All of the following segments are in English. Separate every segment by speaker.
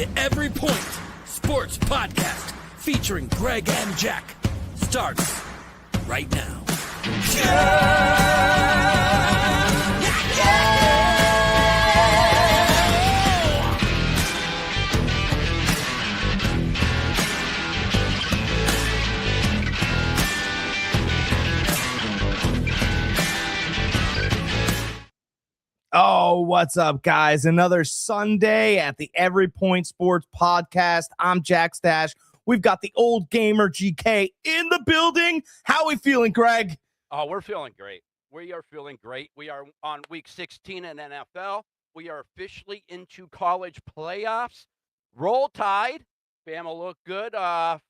Speaker 1: The Every Point Sports Podcast featuring Greg and Jack starts right now.
Speaker 2: Oh, what's up, guys? Another Sunday at the Every Point Sports Podcast. I'm Jack Stash. We've got the OldGamerGK in the building. How are we feeling, Greg?
Speaker 3: Oh, we're feeling great. We are feeling great. We are on week 16 in NFL. We are officially into college playoffs. Roll Tide. Bama looked good. The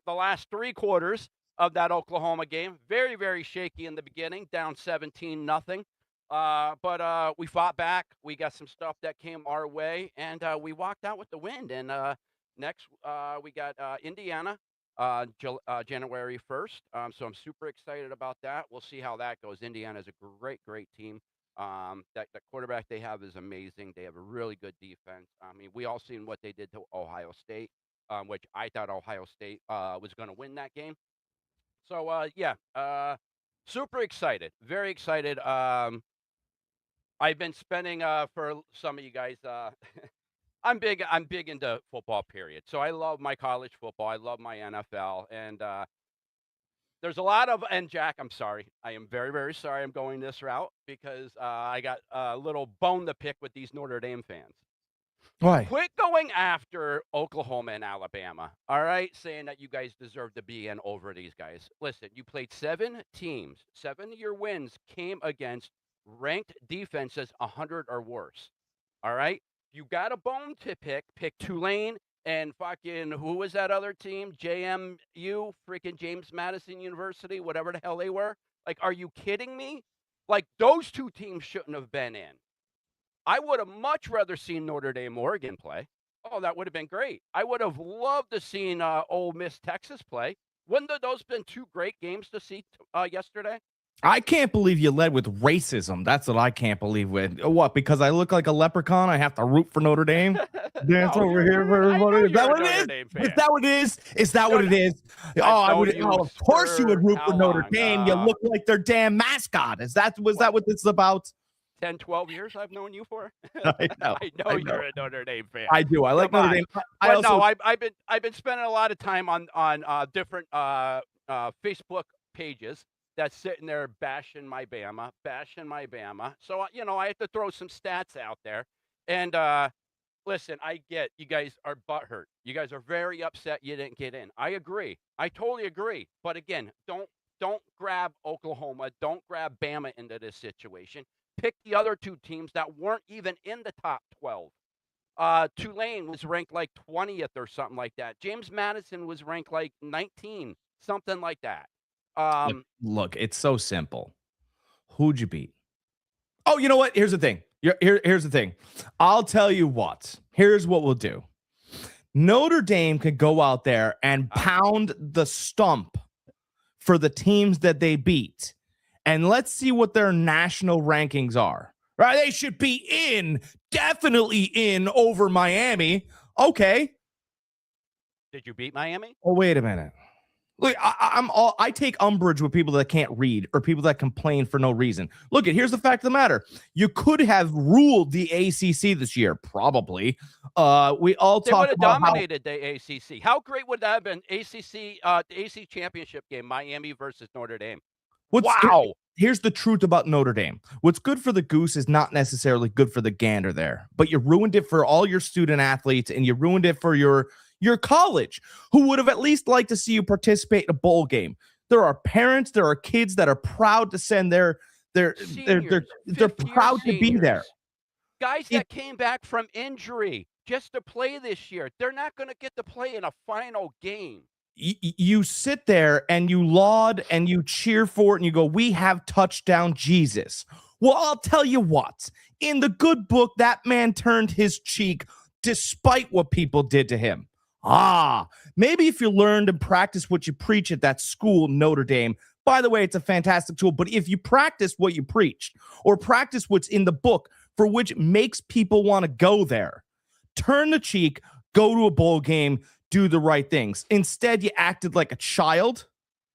Speaker 3: last three quarters of that Oklahoma game. Very, very shaky in the beginning, down 17-0. But we fought back. We got some stuff that came our way, and we walked out with the win. And next, we got Indiana January 1st. So I'm super excited about that. We'll see how that goes. Indiana is a great, great team. That quarterback they have is amazing. They have a really good defense. I mean, we all seen what they did to Ohio State, which I thought Ohio State was going to win that game. So, super excited. Very excited. I've been spending for some of you guys. I'm big into football. Period. So I love my college football. I love my NFL, and there's a lot of. And Jack, I'm sorry. I am very, very sorry. I'm going this route because I got a little bone to pick with these Notre Dame fans.
Speaker 2: Why?
Speaker 3: Quit going after Oklahoma and Alabama. All right, saying that you guys deserve to be in over these guys. Listen, you played 7 teams. 7 of your wins came against ranked defenses 100 or worse. All right? You got a bone to pick Tulane and fucking, who was that other team? JMU, freaking James Madison University, whatever the hell they were. Like, are you kidding me? Like, those 2 teams shouldn't have been in. I would have much rather seen Notre Dame, Oregon play. Oh, that would have been great. I would have loved to seen Ole Miss, Texas play. Wouldn't those been 2 great games to see yesterday?
Speaker 2: I can't believe you led with racism. That's what I can't believe with. What, because I look like a leprechaun, I have to root for Notre Dame? Dance over here for everybody. Is that what it is? Is that what it is? Is that what it is? Of course you would root for Notre Dame. You look like their damn mascot. Was that what this is about?
Speaker 3: 10, 12 years I've known you for.
Speaker 2: I know
Speaker 3: you're a Notre Dame fan.
Speaker 2: I do. I like Notre Dame.
Speaker 3: I've been spending a lot of time on different Facebook pages that's sitting there bashing my Bama. So I have to throw some stats out there. And listen, I get you guys are butthurt. You guys are very upset you didn't get in. I agree. I totally agree. But again, don't grab Oklahoma. Don't grab Bama into this situation. Pick the other 2 teams that weren't even in the top 12. Tulane was ranked like 20th or something like that. James Madison was ranked like 19, something like that.
Speaker 2: Look, it's so simple. Who'd you beat? Oh, you know what? Here's the thing. Here's the thing. I'll tell you what. Here's what we'll do. Notre Dame could go out there and pound the stump for the teams that they beat. And let's see what their national rankings are. Right? They should be definitely in over Miami. Okay.
Speaker 3: Did you beat Miami?
Speaker 2: Oh, wait a minute. Look, I take umbrage with people that can't read or people that complain for no reason. Look, here's the fact of the matter. You could have ruled the ACC this year, probably. We all
Speaker 3: they
Speaker 2: talked about
Speaker 3: dominated the ACC. How great would that have been? ACC, the AC championship game, Miami versus Notre Dame. Wow.
Speaker 2: Here's the truth about Notre Dame. What's good for the goose is not necessarily good for the gander there. But you ruined it for all your student athletes, and you ruined it for your college, who would have at least liked to see you participate in a bowl game. There are parents, there are kids that are proud to send they're proud to be there.
Speaker 3: Guys that came back from injury just to play this year. They're not going to get to play in a final game.
Speaker 2: You sit there and you laud and you cheer for it and you go, we have touchdown Jesus. Well, I'll tell you what, in the good book, that man turned his cheek despite what people did to him. Maybe if you learned and practice what you preach at that school, Notre Dame, by the way, it's a fantastic tool. But if you practice what you preached or practice what's in the book for which makes people want to go there, turn the cheek, go to a bowl game, do the right things. Instead, you acted like a child.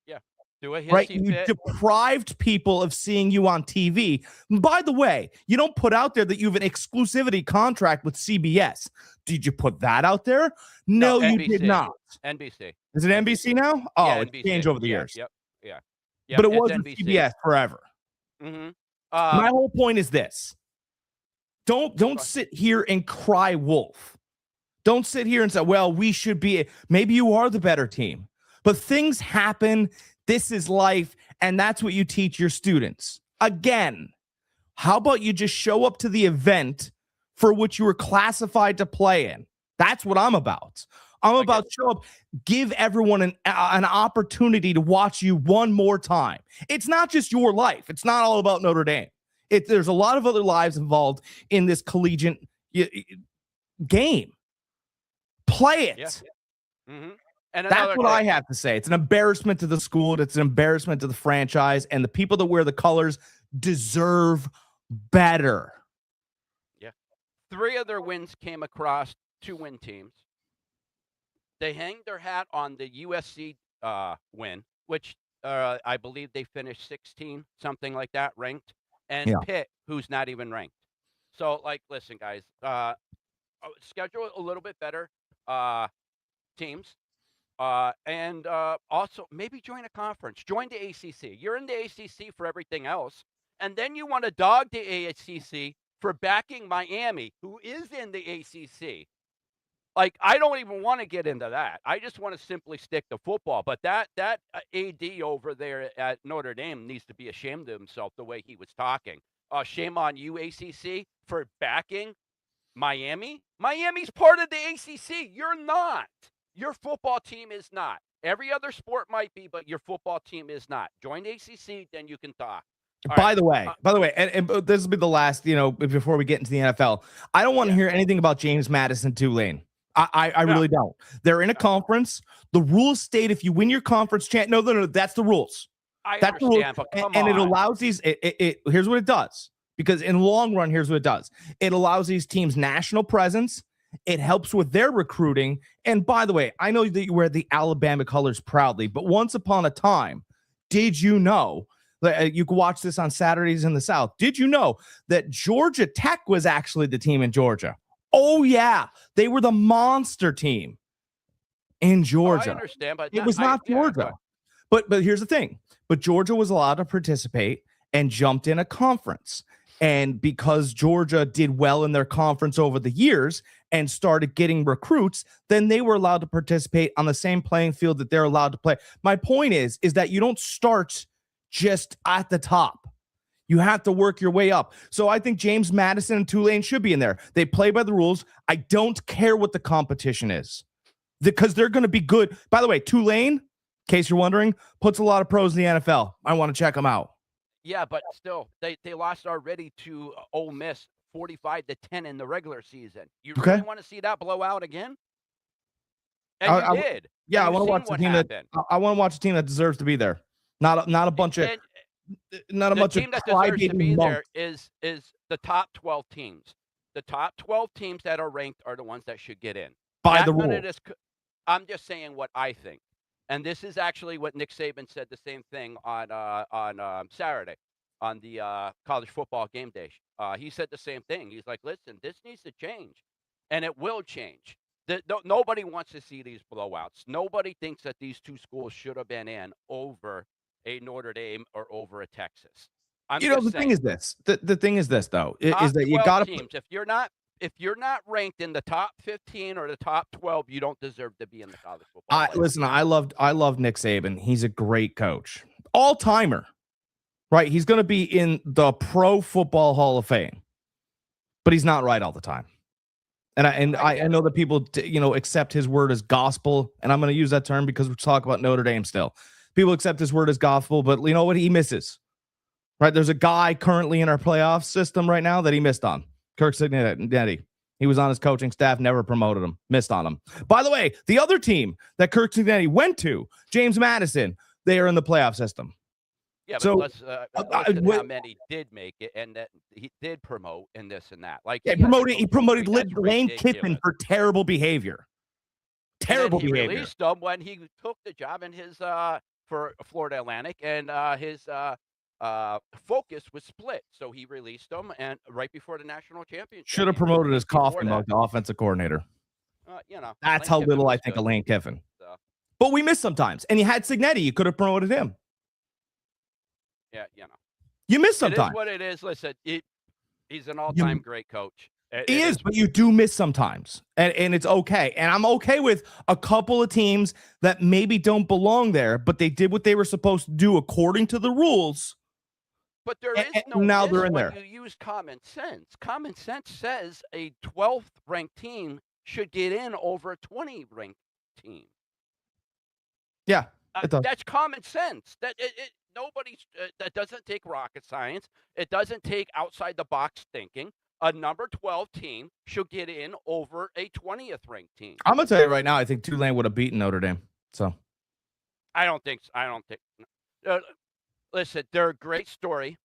Speaker 3: Yeah. Do a
Speaker 2: Right?
Speaker 3: hissy
Speaker 2: You
Speaker 3: fit.
Speaker 2: deprived people of seeing you on TV. By the way, you don't put out there that you have an exclusivity contract with CBS. Did you put that out there? No, you
Speaker 3: NBC.
Speaker 2: did not.
Speaker 3: NBC.
Speaker 2: Is it NBC now? Oh,
Speaker 3: Yeah,
Speaker 2: it's
Speaker 3: NBC.
Speaker 2: changed over the
Speaker 3: Yeah,
Speaker 2: years.
Speaker 3: Yep. Yeah.
Speaker 2: But it
Speaker 3: it's
Speaker 2: wasn't
Speaker 3: NBC.
Speaker 2: CBS forever.
Speaker 3: Mm-hmm.
Speaker 2: My whole point is this. Don't sit here and cry wolf. Don't sit here and say, well, we should be. Maybe you are the better team. But things happen. This is life. And that's what you teach your students. Again, how about you just show up to the event for which you were classified to play in? That's what I'm about. I'm about show up, give everyone an opportunity to watch you one more time. It's not just your life. It's not all about Notre Dame. There's a lot of other lives involved in this collegiate game. Play it.
Speaker 3: Yeah. Mm-hmm. And
Speaker 2: that's what I have to say. It's an embarrassment to the school. It's an embarrassment to the franchise. And the people that wear the colors deserve better.
Speaker 3: Yeah. 3 of their wins came across 2-win teams. They hanged their hat on the USC win, which I believe they finished 16, something like that, ranked. And Pitt, who's not even ranked. So, listen, guys, schedule a little bit better teams. And also maybe join a conference. Join the ACC. You're in the ACC for everything else. And then you want to dog the ACC for backing Miami, who is in the ACC. I don't even want to get into that. I just want to simply stick to football. But that AD over there at Notre Dame needs to be ashamed of himself the way he was talking. Shame on you, ACC, for backing Miami. Miami's part of the ACC. You're not. Your football team is not. Every other sport might be, but your football team is not. Join the ACC, then you can talk.
Speaker 2: By the way, and this will be the last, before we get into the NFL, I don't want to hear anything about James Madison Tulane. I really don't. They're in a conference. The rules state if you win your conference no, that's the rules.
Speaker 3: That's understand, but come on.
Speaker 2: And it allows these, here's what it does. Because in the long run, here's what it does. It allows these teams national presence. It helps with their recruiting. And by the way, I know that you wear the Alabama colors proudly, but once upon a time, did you know, you can watch this on Saturdays in the South, did you know that Georgia Tech was actually the team in Georgia? Oh, yeah. They were the monster team in Georgia.
Speaker 3: I understand, but
Speaker 2: it was not Georgia. But here's the thing. But Georgia was allowed to participate and jumped in a conference. And because Georgia did well in their conference over the years and started getting recruits, then they were allowed to participate on the same playing field that they're allowed to play. My point is that you don't start just at the top. You have to work your way up. So I think James Madison and Tulane should be in there. They play by the rules. I don't care what the competition is because they're going to be good. By the way, Tulane, in case you're wondering, puts a lot of pros in the NFL. I want to check them out.
Speaker 3: Yeah, but still, they lost already to Ole Miss 45-10 in the regular season. You really want to see that blowout again? And you did.
Speaker 2: Yeah, I want to watch the team I want to watch a team that deserves to be there. Not a bunch of not a bunch of
Speaker 3: team that deserves to be there is the top 12 teams. The top 12 teams that are ranked are the ones that should get in.
Speaker 2: By the rules.
Speaker 3: I'm just saying what I think. And this is actually what Nick Saban said the same thing on Saturday on the college football game day. He said the same thing. He's like, listen, this needs to change, and it will change. Nobody wants to see these blowouts. Nobody thinks that these two schools should have been in over a Notre Dame or over a Texas.
Speaker 2: The thing is this. The thing is this, though, is that you got to
Speaker 3: teams. If you're not ranked in the top 15 or the top 12, you don't deserve to be in the college football.
Speaker 2: Listen, I love Nick Saban. He's a great coach, all timer, right? He's going to be in the Pro Football Hall of Fame, but he's not right all the time. And I know that people accept his word as gospel, and I'm going to use that term because we're talking about Notre Dame still. People accept his word as gospel, but you know what? He misses. Right? There's a guy currently in our playoff system right now that he missed on. Kirk Cignetti. He was on his coaching staff, never promoted him, missed on him. By the way, the other team that Kirk Cignetti went to, James Madison, they are in the playoff system.
Speaker 3: Yeah, but
Speaker 2: So
Speaker 3: listen how many did make it and that he did promote and this and that. Like,
Speaker 2: yeah,
Speaker 3: yes,
Speaker 2: he
Speaker 3: those
Speaker 2: promoted
Speaker 3: that's
Speaker 2: Lane Kiffin
Speaker 3: ridiculous.
Speaker 2: for terrible behavior.
Speaker 3: And then
Speaker 2: Terrible
Speaker 3: he
Speaker 2: behavior.
Speaker 3: released him when he took the job in his for Florida Atlantic, and his focus was split. So he released him, and right before the national championship,
Speaker 2: Should have
Speaker 3: he released
Speaker 2: promoted
Speaker 3: him
Speaker 2: his
Speaker 3: before
Speaker 2: coffee
Speaker 3: that.
Speaker 2: mug, the offensive coordinator. That's
Speaker 3: Lane
Speaker 2: how
Speaker 3: Kiffin
Speaker 2: little I
Speaker 3: was
Speaker 2: think
Speaker 3: good.
Speaker 2: of Lane Kiffin.
Speaker 3: So,
Speaker 2: But we miss sometimes. And you had Signetti. You could have promoted him.
Speaker 3: yeah,
Speaker 2: You miss
Speaker 3: it is
Speaker 2: sometimes.
Speaker 3: what it is. Listen, he's an
Speaker 2: You-
Speaker 3: all-time great coach.
Speaker 2: He is, but you do miss sometimes. And it's okay. And I'm okay with a couple of teams that maybe don't belong there, but they did what they were supposed to do according to the rules.
Speaker 3: But there is
Speaker 2: And
Speaker 3: no
Speaker 2: now
Speaker 3: miss
Speaker 2: they're in
Speaker 3: when
Speaker 2: there.
Speaker 3: you use common sense. Common sense says a 12th ranked team should get in over a 20 ranked team.
Speaker 2: Yeah, it does.
Speaker 3: That's common sense. That doesn't take rocket science. It doesn't take outside the box thinking. A number 12 team should get in over a 20th ranked team.
Speaker 2: I'm going to tell you right now, I think Tulane would have beaten Notre Dame. So
Speaker 3: I don't think. Listen, they're a great story.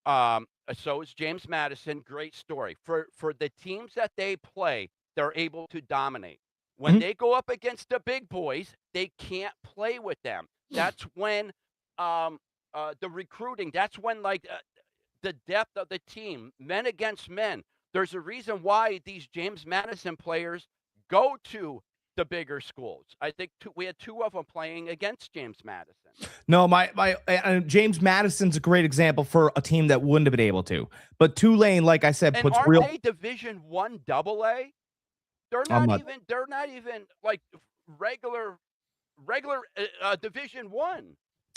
Speaker 3: So is James Madison. Great story for the teams that they play. They're able to dominate. When they go up against the big boys, they can't play with them. That's when the recruiting. That's when the depth of the team, men against men. There's a reason why these James Madison players go to the bigger schools. I think we had two of them playing against James Madison.
Speaker 2: no, my James Madison's a great example for a team that wouldn't have been able to. But Tulane, like I said,
Speaker 3: And
Speaker 2: puts
Speaker 3: aren't
Speaker 2: real.
Speaker 3: they Division I AA? They're
Speaker 2: I'm
Speaker 3: not
Speaker 2: not-
Speaker 3: even. They're not even like regular Division I.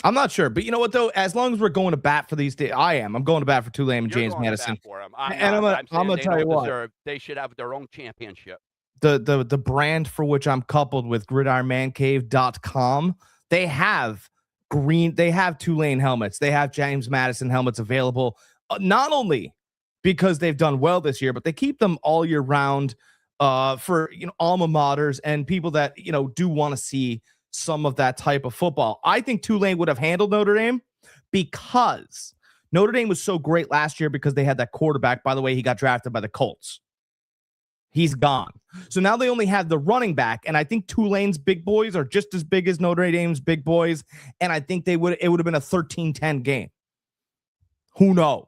Speaker 2: I'm not sure, but you know what though? As long as we're going to bat for these, I'm going to bat for Tulane and
Speaker 3: You're
Speaker 2: James
Speaker 3: going to
Speaker 2: Madison.
Speaker 3: bat for them. I'm
Speaker 2: And
Speaker 3: not.
Speaker 2: I'm
Speaker 3: saying
Speaker 2: gonna
Speaker 3: they
Speaker 2: tell you
Speaker 3: don't
Speaker 2: what.
Speaker 3: deserve. They should have their own championship.
Speaker 2: The brand for which I'm coupled with gridironmancave.com, they have Tulane helmets. They have James Madison helmets available, not only because they've done well this year, but they keep them all year round for alma maters and people that do want to see some of that type of football. I think Tulane would have handled Notre Dame because Notre Dame was so great last year because they had that quarterback. By the way, he got drafted by the Colts. He's gone. So now they only have the running back. And I think Tulane's big boys are just as big as Notre Dame's big boys. And I think it would have been a 13-10 game. Who knows?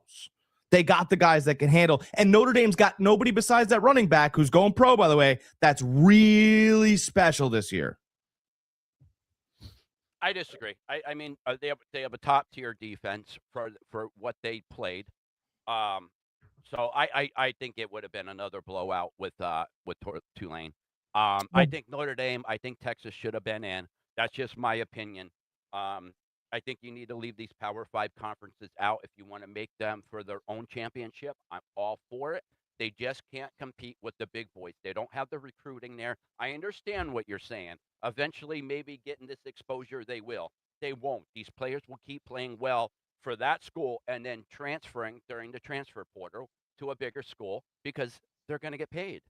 Speaker 2: They got the guys that can handle. And Notre Dame's got nobody besides that running back who's going pro, by the way, that's really special this year.
Speaker 3: I disagree. I mean, they have a top tier defense for what they played. So I think it would have been another blowout with Tulane. I think Notre Dame. I think Texas should have been in. That's just my opinion. I think you need to leave these Power 5 conferences out if you want to make them for their own championship. I'm all for it. They just can't compete with the big boys. They don't have the recruiting there. I understand what you're saying. Eventually, maybe getting this exposure, they will. They won't. These players will keep playing well for that school and then transferring during the transfer portal to a bigger school because they're going to get paid.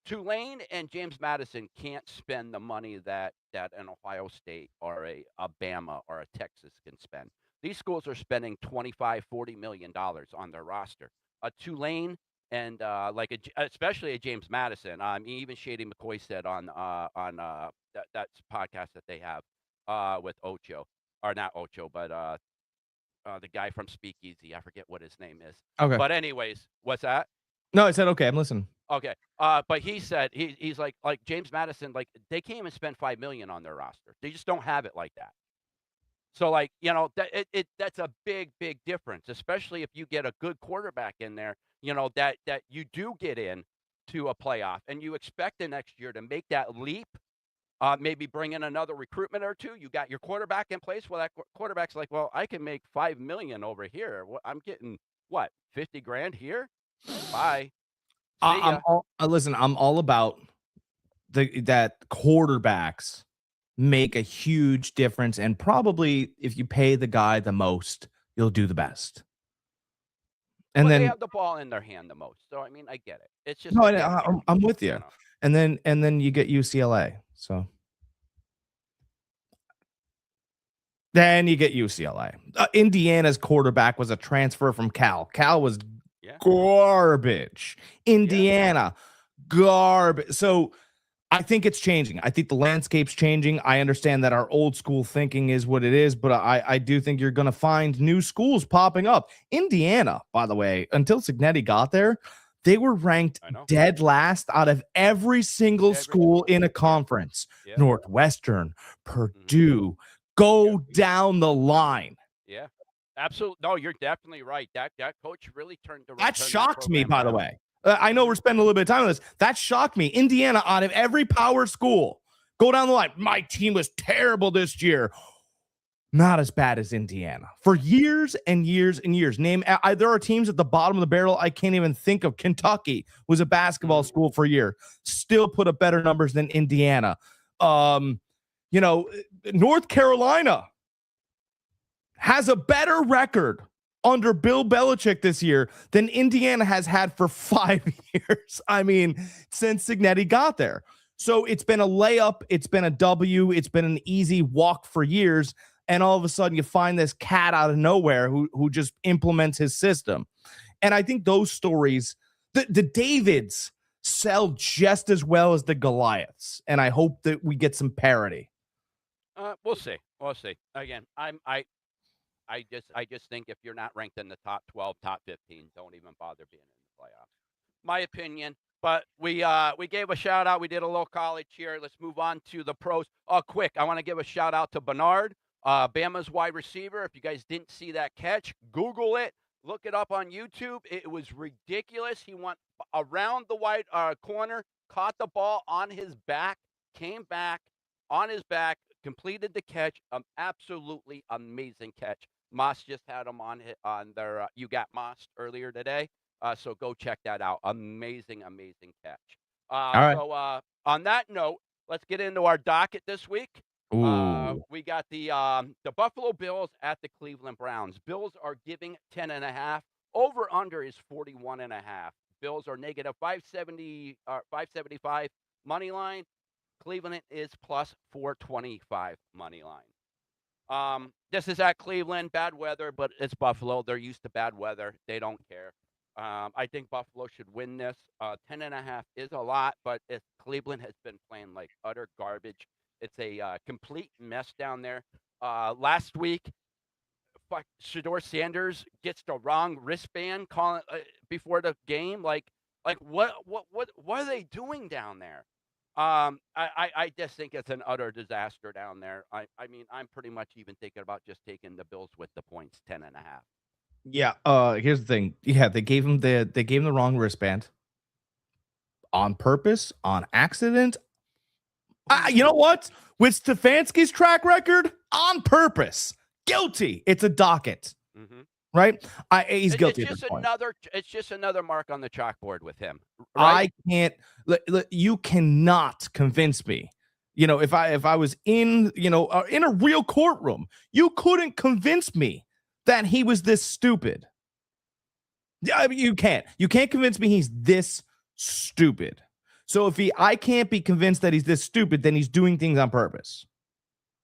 Speaker 3: Tulane and James Madison can't spend the money that an Ohio State or a Alabama or a Texas can spend. These schools are spending $25-40 million on their roster. A Tulane and especially a James Madison. Even Shady McCoy said on that podcast that they have with Ocho, or not Ocho, but the guy from Speakeasy. I forget what his name is.
Speaker 2: Okay.
Speaker 3: But anyways, what's that?
Speaker 2: No, I said, okay, I'm listening.
Speaker 3: Okay. But he said he's like James Madison, like they can't even spend $5 million on their roster. They just don't have it like that. So that's a big difference, especially if you get a good quarterback in there, that you do get in to a playoff and you expect the next year to make that leap. Maybe bring in another recruitment or two. You got your quarterback in place. Well, that quarterback's like, well, I can make $5 million over here. I'm getting what, $50,000 here? Bye.
Speaker 2: Listen, I'm all about that quarterbacks make a huge difference, and probably if you pay the guy the most, you'll do the best. And then
Speaker 3: they have the ball in their hand the most. So I mean, I get it. It's just
Speaker 2: I'm with you. And then you get UCLA. So Then you get UCLA. Indiana's quarterback was a transfer from Cal. Cal was
Speaker 3: Yeah.
Speaker 2: garbage. Indiana, garbage. So I think it's changing. I think the landscape's changing. I understand that our old school thinking is what it is, but I do think you're going to find new schools popping up. Indiana, by the way, until Cignetti got there, they were ranked dead last out of every single school in a conference.
Speaker 3: Yeah.
Speaker 2: Northwestern, Purdue, go down the line.
Speaker 3: Yeah. Absolutely. No, you're definitely right. That coach really turned the
Speaker 2: That shocked me, by the
Speaker 3: around.
Speaker 2: way. I know we're spending a little bit of time on this. That shocked me. Indiana, out of every power school, go down the line. My team was terrible this year. Not as bad as Indiana for years and years and years. There are teams at the bottom of the barrel I can't even think of. Kentucky was a basketball school for a year, still put up better numbers than Indiana. North Carolina has a better record under Bill Belichick this year than Indiana has had for 5 years. I mean, since Cignetti got there. So it's been a layup. It's been a W. It's been an easy walk for years. And all of a sudden you find this cat out of nowhere who just implements his system. And I think those stories, the Davids sell just as well as the Goliaths. And I hope that we get some parity.
Speaker 3: We'll see. We'll see. Again, I just think if you're not ranked in the top 12, top 15, don't even bother being in the playoffs. My opinion. But we gave a shout out. We did a little college here. Let's move on to the pros. Quick, I want to give a shout out to Bernard, Bama's wide receiver. If you guys didn't see that catch, Google it. Look it up on YouTube. It was ridiculous. He went around the wide corner, caught the ball on his back, came back on his back, completed the catch. Absolutely amazing catch. Moss just had him on their You Got Moss earlier today. So go check that out. Amazing, amazing catch.
Speaker 2: All right.
Speaker 3: So on that note, let's get into our docket this week. We got the Buffalo Bills at the Cleveland Browns. Bills are giving 10.5. Over under is 41.5. Bills are negative 570, 575 money line. Cleveland is plus 425 money line. This is at Cleveland, bad weather, but it's Buffalo. They're used to bad weather. They don't care. I think Buffalo should win this. 10.5 is a lot, but if Cleveland has been playing like utter garbage. It's a complete mess down there. Last week, Shedeur Sanders gets the wrong wristband calling before the game. Like what are they doing down there? I just think it's an utter disaster down there. I mean, I'm pretty much even thinking about just taking the Bills with the points, 10.5.
Speaker 2: Yeah. Here's the thing. Yeah, they gave him the wrong wristband on purpose, on accident. You know what? With Stefanski's track record, on purpose, guilty. It's a docket, right? He's guilty.
Speaker 3: It's just another mark on the chalkboard with him.
Speaker 2: I
Speaker 3: Right?
Speaker 2: can't. You cannot convince me. If I was in in a real courtroom, you couldn't convince me that he was this stupid. I mean, you can't. You can't convince me he's this stupid. So if I can't be convinced that he's this stupid, then he's doing things on purpose.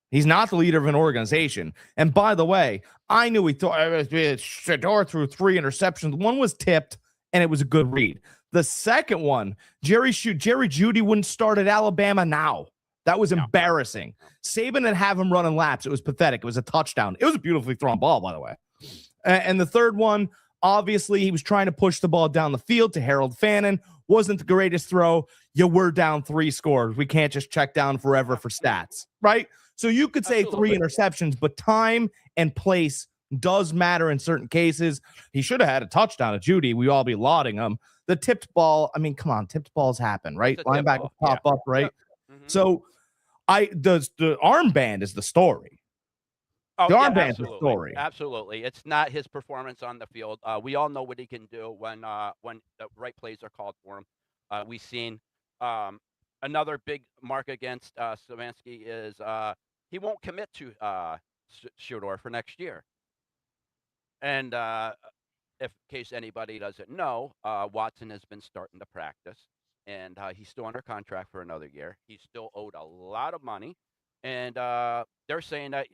Speaker 2: He's not the leader of an organization. And by the way, I knew he thought Shedeur threw 3 interceptions. One was tipped, and it was a good read. The second one, Jerry Jeudy wouldn't start at Alabama now. That was embarrassing. Saban would have him running laps. It was pathetic. It was a touchdown. It was a beautifully thrown ball, by the way. And the third one, obviously, he was trying to push the ball down the field to Harold Fannin. Wasn't the greatest throw. You were down 3 scores. We can't just check down forever for stats, right? So you could say 3 interceptions, but time and place does matter in certain cases. He should have had a touchdown at Jeudy. We all be lauding him. The tipped ball, I mean, come on, tipped balls happen, right? Linebackers pop up, right? Yep. So the armband is the story.
Speaker 3: Oh,
Speaker 2: the armband's the story.
Speaker 3: Absolutely. It's not his performance on the field. We all know what he can do when the right plays are called for him. We've seen another big mark against Stefanski is he won't commit to Shedeur for next year. And if in case anybody doesn't know, Watson has been starting to practice, and he's still under contract for another year. He's still owed a lot of money, and they're saying that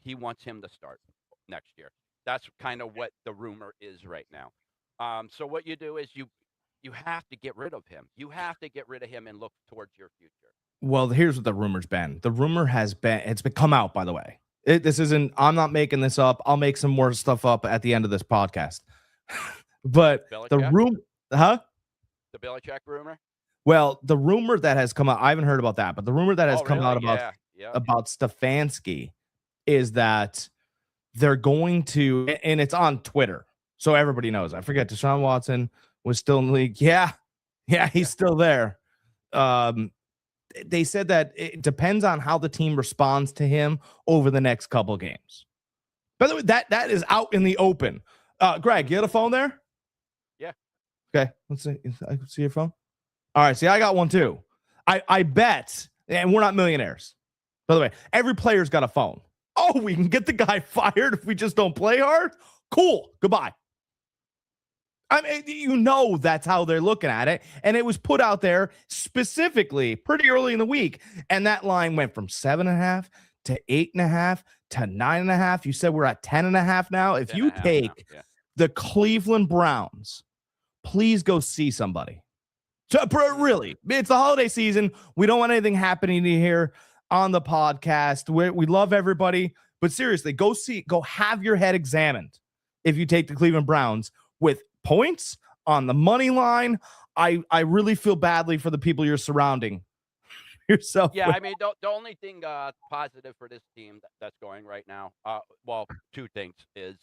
Speaker 3: he wants him to start next year. That's kind of what the rumor is right now. So what you do is you have to get rid of him. You have to get rid of him and look towards your future.
Speaker 2: Well, here's what the rumor's been. The rumor has been, it's been come out, by the way. This isn't, I'm not making this up. I'll make some more stuff up at the end of this podcast. But the
Speaker 3: Belichick? The Belichick rumor?
Speaker 2: well, the rumor that has come out, I haven't heard about that, but the rumor that has
Speaker 3: Oh,
Speaker 2: come out
Speaker 3: really? Yeah.
Speaker 2: about Stefanski is that they're going to, and it's on Twitter, so everybody knows. I forget Deshaun Watson was still in the league. Yeah, he's still there. They said that it depends on how the team responds to him over the next couple games. By the way, that is out in the open. Greg, you got a phone there?
Speaker 3: Yeah.
Speaker 2: Okay, let's see. I can see your phone. All right, see, I got one too. I bet, and we're not millionaires. By the way, every player's got a phone. Oh, we can get the guy fired if we just don't play hard? Cool. Goodbye. I mean, that's how they're looking at it. And it was put out there specifically pretty early in the week. And that line went from 7.5 to 8.5 to 9.5. You said we're at 10.5 now. If you take the Cleveland Browns, please go see somebody. So really, it's the holiday season. We don't want anything happening here on the podcast. We love everybody, but seriously, go have your head examined. If you take the Cleveland Browns with points on the money line, I really feel badly for the people you're surrounding yourself.
Speaker 3: Yeah,
Speaker 2: with.
Speaker 3: I mean, the only thing positive for this team that's going right now, well, two things is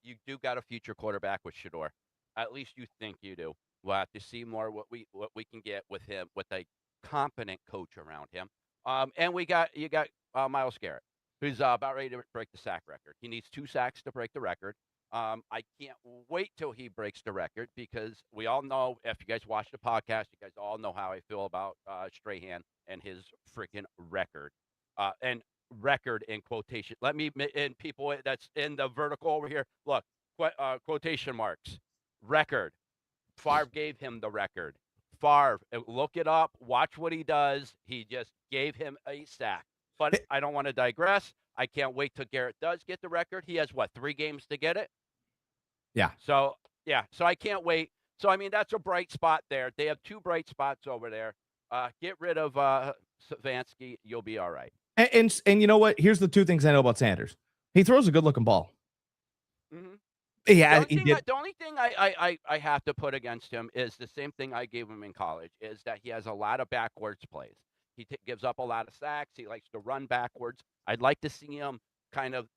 Speaker 3: you do got a future quarterback with Shador. At least you think you do. We'll have to see more what we can get with him, with a competent coach around him. And you got Myles Garrett, who's about ready to break the sack record. He needs 2 sacks to break the record. I can't wait till he breaks the record, because we all know, if you guys watch the podcast, you guys all know how I feel about Strahan and his freaking record. And record in quotation. Let me, and people that's in the vertical over here, look, quotation marks, record. Favre gave him the record. Favre, look it up, watch what he does. He just gave him a sack. But I don't want to digress. I can't wait till Garrett does get the record. He has 3 games to get it?
Speaker 2: Yeah.
Speaker 3: So I can't wait. So, I mean, that's a bright spot there. They have 2 bright spots over there. Get rid of Stefanski. You'll be all right.
Speaker 2: And you know what? Here's the 2 things I know about Sanders. He throws a good-looking ball.
Speaker 3: Mm-hmm.
Speaker 2: Yeah,
Speaker 3: the only thing I have to put against him is the same thing I gave him in college, is that he has a lot of backwards plays. He gives up a lot of sacks. He likes to run backwards. I'd like to see him kind of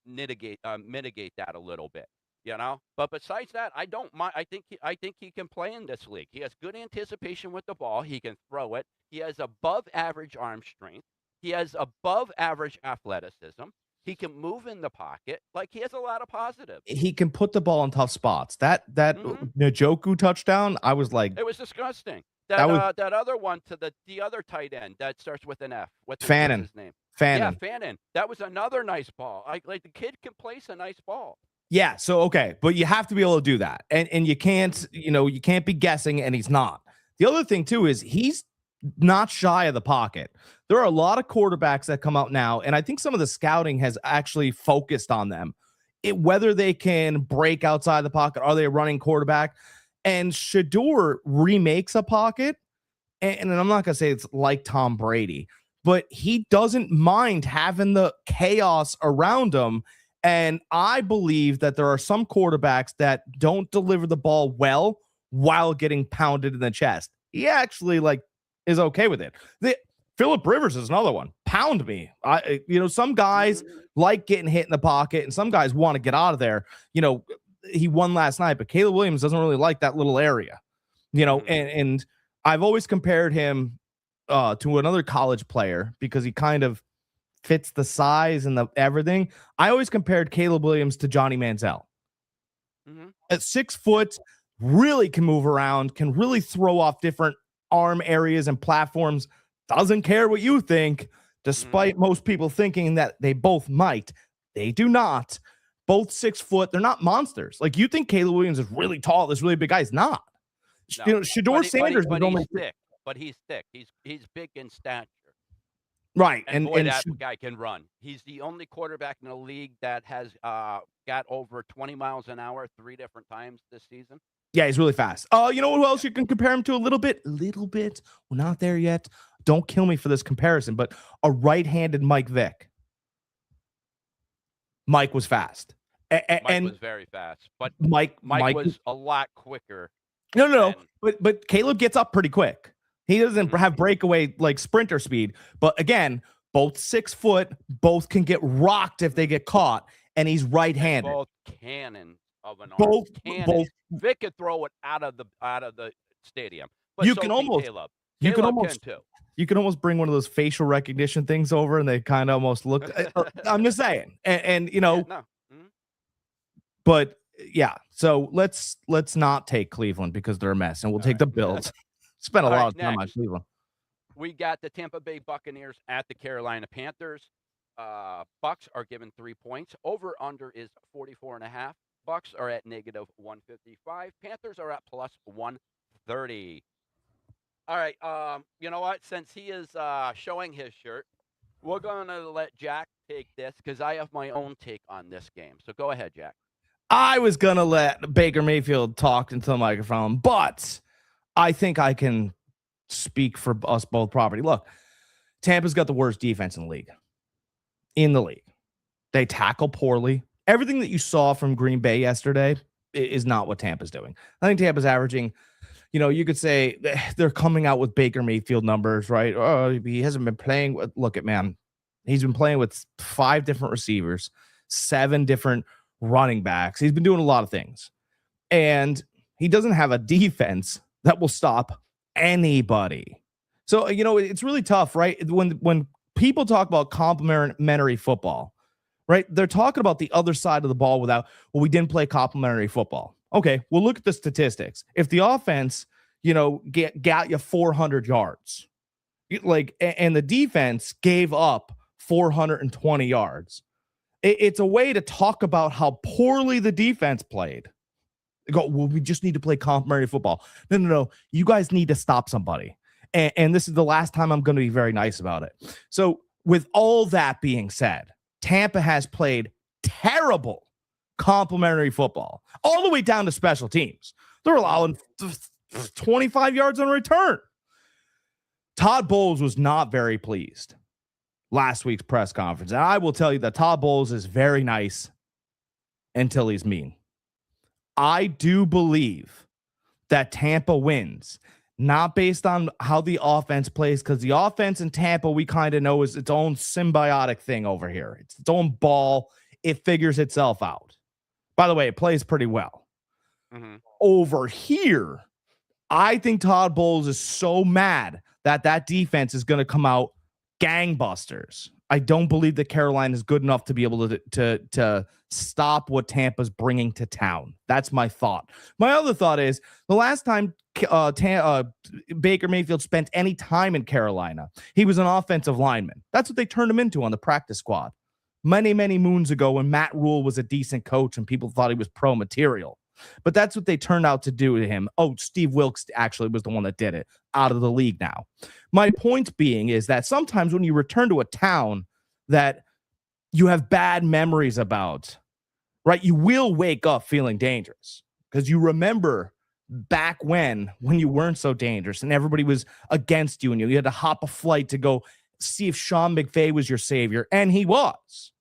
Speaker 3: mitigate that a little bit, But besides that, I don't mind. I think he can play in this league. He has good anticipation with the ball. He can throw it. He has above average arm strength. He has above average athleticism. He can move in the pocket. Like, he has a lot of positives.
Speaker 2: He can put the ball in tough spots. That Njoku touchdown, I was like,
Speaker 3: it was disgusting. That other one to the other tight end that starts with an F. What's his name?
Speaker 2: Fannin.
Speaker 3: Yeah, Fannin. That was another nice ball. Like the kid can place a nice ball.
Speaker 2: Yeah. So okay, but you have to be able to do that, and you can't you can't be guessing, and he's not. The other thing too is he's not shy of the pocket. There are a lot of quarterbacks that come out now, and I think some of the scouting has actually focused on them. Whether they can break outside the pocket, are they a running quarterback? And Shador remakes a pocket, and I'm not going to say it's like Tom Brady, but he doesn't mind having the chaos around him. And I believe that there are some quarterbacks that don't deliver the ball well while getting pounded in the chest. He actually is okay with it. Phillip Rivers is another one. Pound me. Some guys like getting hit in the pocket, and some guys want to get out of there. He won last night, but Caleb Williams doesn't really like that little area. And I've always compared him to another college player because he kind of fits the size and the everything. I always compared Caleb Williams to Johnny Manziel. At 6 foot, really can move around, can really throw off different arm areas and platforms. Doesn't care what you think, despite most people thinking that they both might. They do not. Both 6 foot. They're not monsters. Like, you think Caleb Williams is really tall, this really big guy. He's not.
Speaker 3: No.
Speaker 2: Shador Sanders is only
Speaker 3: thick. But he's thick. He's big in stature.
Speaker 2: Right.
Speaker 3: And boy, that
Speaker 2: should,
Speaker 3: guy can run. He's the only quarterback in the league that has got over 20 miles an hour 3 different times this season.
Speaker 2: yeah, he's really fast. Oh, you know who else you can compare him to a little bit? A little bit. We're not there yet. Don't kill me for this comparison, but a right-handed Mike Vick. Mike was fast.
Speaker 3: Mike was very fast, but
Speaker 2: Mike
Speaker 3: was a lot quicker.
Speaker 2: No. But Caleb gets up pretty quick. He doesn't
Speaker 3: Mhm.
Speaker 2: have breakaway like sprinter speed. But again, both 6 foot, both can get rocked if they get caught, and he's right-handed.
Speaker 3: Both cannons of an arm.
Speaker 2: Both
Speaker 3: Cannons. Vic could throw it out of the stadium. But
Speaker 2: You
Speaker 3: so
Speaker 2: can
Speaker 3: can
Speaker 2: almost-
Speaker 3: Caleb.
Speaker 2: you can
Speaker 3: Caleb
Speaker 2: almost-
Speaker 3: can too.
Speaker 2: You can almost bring one of those facial recognition things over, and they kind of almost look. I'm just saying, and you know,
Speaker 3: Yeah, no. Mhm.
Speaker 2: but yeah. So let's not take Cleveland because they're a mess, and we'll take the Bills. Spent a
Speaker 3: All
Speaker 2: lot
Speaker 3: right,
Speaker 2: of time on
Speaker 3: next.
Speaker 2: Cleveland.
Speaker 3: We got the Tampa Bay Buccaneers at the Carolina Panthers. Bucks are given 3 points. Over under is 44.5. Bucks are at negative 155. Panthers are at plus 130. All right. You know what? Since he is showing his shirt, we're gonna let Jack take this because I have my own take on this game. So go ahead, Jack.
Speaker 2: I was gonna let Baker Mayfield talk into the microphone, but I think I can speak for us both property. Look, Tampa's got the worst defense in the league. They tackle poorly. Everything that you saw from Green Bay yesterday is not what Tampa's doing. I think Tampa's averaging, you could say they're coming out with Baker Mayfield numbers, right? Oh, he hasn't been playing with, look at man. He's been playing with 5 different receivers, 7 different running backs. He's been doing a lot of things. And he doesn't have a defense that will stop anybody. So, it's really tough, right? When people talk about complementary football, right? They're talking about the other side of the ball we didn't play complementary football. Okay, well, look at the statistics. If the offense, got you 400 yards, and the defense gave up 420 yards, it's a way to talk about how poorly the defense played. They go, well, we just need to play complementary football. No. You guys need to stop somebody. And this is the last time I'm going to be very nice about it. So with all that being said, Tampa has played terrible complementary football all the way down to special teams. They're allowing 25 yards on return. Todd Bowles was not very pleased last week's press conference. And I will tell you that Todd Bowles is very nice until he's mean. I do believe that Tampa wins, not based on how the offense plays, because the offense in Tampa, we kind of know, is its own symbiotic thing over here. It's its own ball. It figures itself out. By the way, it plays pretty well.
Speaker 3: Mm-hmm.
Speaker 2: Over here, I think Todd Bowles is so mad that defense is going to come out gangbusters. I don't believe that Carolina is good enough to be able to stop what Tampa's bringing to town. That's my thought. My other thought is the last time Baker Mayfield spent any time in Carolina, he was an offensive lineman. That's what they turned him into on the practice squad many, many moons ago when Matt Rule was a decent coach and people thought he was pro material. But that's what they turned out to do to him. Oh, Steve Wilkes actually was the one that did it, out of the league now. My point being is that sometimes when you return to a town that you have bad memories about, right, you will wake up feeling dangerous because you remember back when you weren't so dangerous and everybody was against you and you had to hop a flight to go see if Sean McVay was your savior, and he was.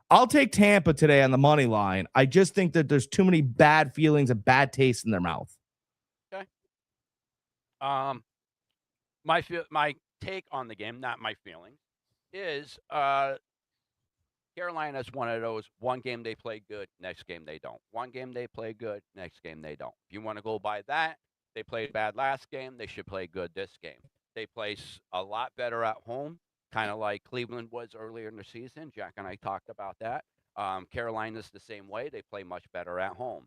Speaker 2: I'll take Tampa today on the money line. I just think that there's too many bad feelings and bad taste in their mouth.
Speaker 3: Okay. My take on the game, not my feeling, is Carolina's one of those. One game they play good, next game they don't. One game they play good, next game they don't. If you want to go by that, they played bad last game. They should play good this game. They play a lot better at home, kind of like Cleveland was earlier in the season. Jack and I talked about that. Carolina's the same way. They play much better at home.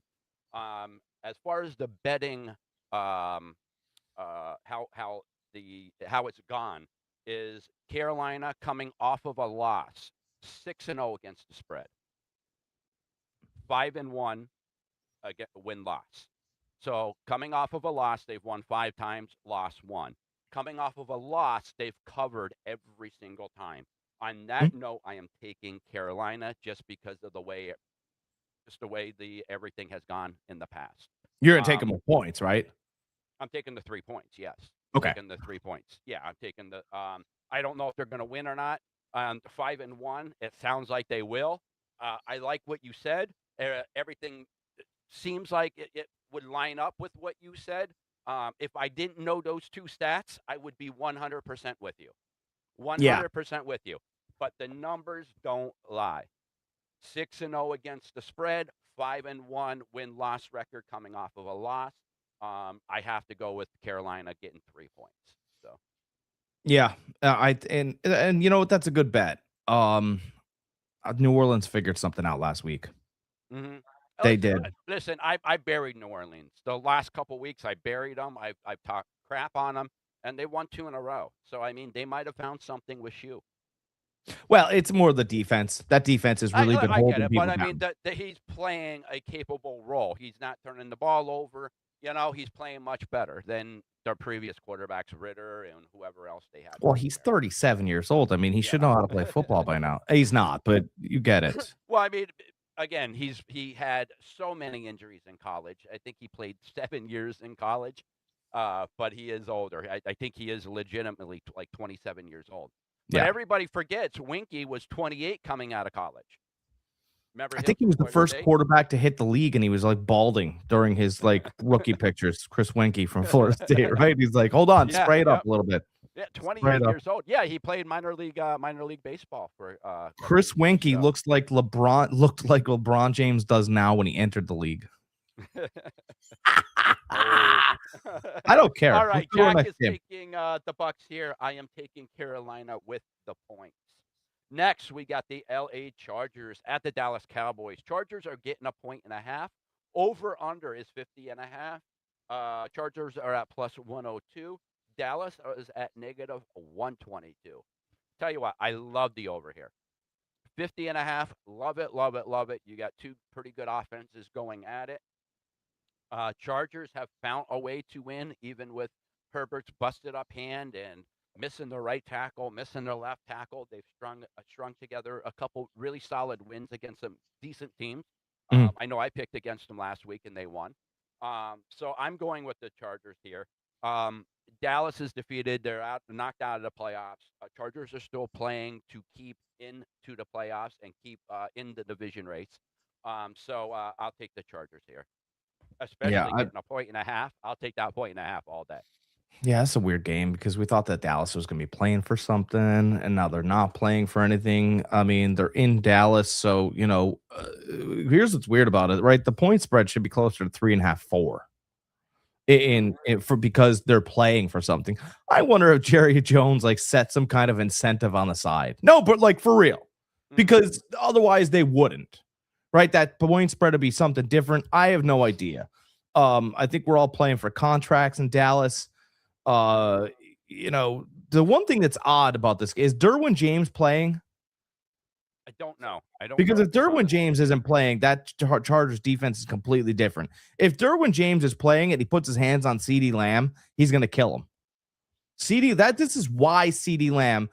Speaker 3: As far as the betting, how it's gone is Carolina coming off of a loss, 6-0 against the spread, 5-1 win-loss. So coming off of a loss, they've won 5 times, lost 1. coming off of a loss, they've covered every single time. On that
Speaker 2: Mhm.
Speaker 3: note, I am taking Carolina just because of the way the everything has gone in the past.
Speaker 2: You're gonna take
Speaker 3: Um,
Speaker 2: them with points, right?
Speaker 3: I'm taking the 3 points. Yes,
Speaker 2: Okay.
Speaker 3: taking the 3 points. Yeah, I'm taking the. I don't know if they're going to win or not. 5-1. It sounds like they will. I like what you said. Everything seems like it would line up with what you said. If I didn't know those two stats, I would be 100% with you.
Speaker 2: Yeah.
Speaker 3: 100% with you. But the numbers don't lie. 6-0 against the spread, 5-1 win-loss record coming off of a loss. I have to go with Carolina getting 3 points. So,
Speaker 2: Yeah. And you know what? That's a good bet. Um, New Orleans figured something out last week.
Speaker 3: mhm.
Speaker 2: They
Speaker 3: Listen,
Speaker 2: did.
Speaker 3: listen. I buried New Orleans the last couple weeks. I buried them. I've talked crap on them, and they won 2 in a row. So I mean, they might have found something with you.
Speaker 2: Well, it's more the defense. That defense has really been
Speaker 3: I get
Speaker 2: holding
Speaker 3: it, but
Speaker 2: people
Speaker 3: I mean
Speaker 2: down.
Speaker 3: that he's playing a capable role. He's not turning the ball over. He's playing much better than their previous quarterbacks, Ritter and whoever else they had
Speaker 2: Well,
Speaker 3: back
Speaker 2: he's
Speaker 3: there.
Speaker 2: 37 years old. I mean, he should
Speaker 3: Yeah.
Speaker 2: know how to play football by now. He's not, but you get it.
Speaker 3: Well, I mean, again, he had so many injuries in college. I think he played 7 years in college, but he is older. I think he is legitimately like 27 years old. But
Speaker 2: Yeah.
Speaker 3: everybody forgets Winky was 28 coming out of college. Remember
Speaker 2: I
Speaker 3: him
Speaker 2: think he
Speaker 3: from
Speaker 2: was the
Speaker 3: Florida
Speaker 2: first
Speaker 3: State?
Speaker 2: quarterback to hit the league, and he was like balding during his like rookie pictures. Chris Winkie from Florida State, right? He's like, hold on,
Speaker 3: Yeah,
Speaker 2: spray it up
Speaker 3: yep.
Speaker 2: a little bit.
Speaker 3: Yeah,
Speaker 2: Spray it
Speaker 3: 28
Speaker 2: up.
Speaker 3: years old. Yeah, he played minor league baseball for a couple
Speaker 2: Chris
Speaker 3: of years.
Speaker 2: Winkie
Speaker 3: So.
Speaker 2: looked like LeBron James does now when he entered the league.
Speaker 3: Oh.
Speaker 2: I don't care.
Speaker 3: All
Speaker 2: Let's
Speaker 3: right,
Speaker 2: go to our
Speaker 3: Jack
Speaker 2: next
Speaker 3: is
Speaker 2: game.
Speaker 3: taking the Bucks here. I am taking Carolina with the points. Next, we got the LA Chargers at the Dallas Cowboys. Chargers are getting a point and a half. Over under is 50.5. Chargers are at plus 102. Dallas is at negative 122. Tell you what, I love the over here. 50.5. Love it, love it, love it. You got two pretty good offenses going at it. Chargers have found a way to win, even with Herbert's busted up hand and missing the right tackle, missing their left tackle. They've strung together a couple really solid wins against some decent teams.
Speaker 2: Mhm.
Speaker 3: I know I picked against them last week and they won. So I'm going with the Chargers here. Um, Dallas is defeated. They're knocked out of the playoffs. Chargers are still playing to keep into the playoffs and keep in the division race. So I'll take the Chargers here,
Speaker 2: Yeah,
Speaker 3: especially getting a point and a half. I'll take that point and a half all day.
Speaker 2: yeah, that's a weird game because we thought that Dallas was going to be playing for something, and now they're not playing for anything. I mean, they're in Dallas, so here's what's weird about it, right? The point spread should be closer to 3.5, 4.
Speaker 3: Mm-hmm.
Speaker 2: For because they're playing for something. I wonder if Jerry Jones like set some kind of incentive on the side. No, but like for real,
Speaker 3: Mm-hmm.
Speaker 2: because otherwise they wouldn't. Right? That point spread to be something different. I have no idea. I think we're all playing for contracts in Dallas. Uh, the one thing that's odd about this is Derwin James playing.
Speaker 3: I don't know. I don't
Speaker 2: Because
Speaker 3: know
Speaker 2: if
Speaker 3: about
Speaker 2: Derwin
Speaker 3: it.
Speaker 2: James isn't playing, that Chargers defense is completely different. If Derwin James is playing and he puts his hands on CeeDee Lamb, he's going to kill him. This is why CeeDee Lamb,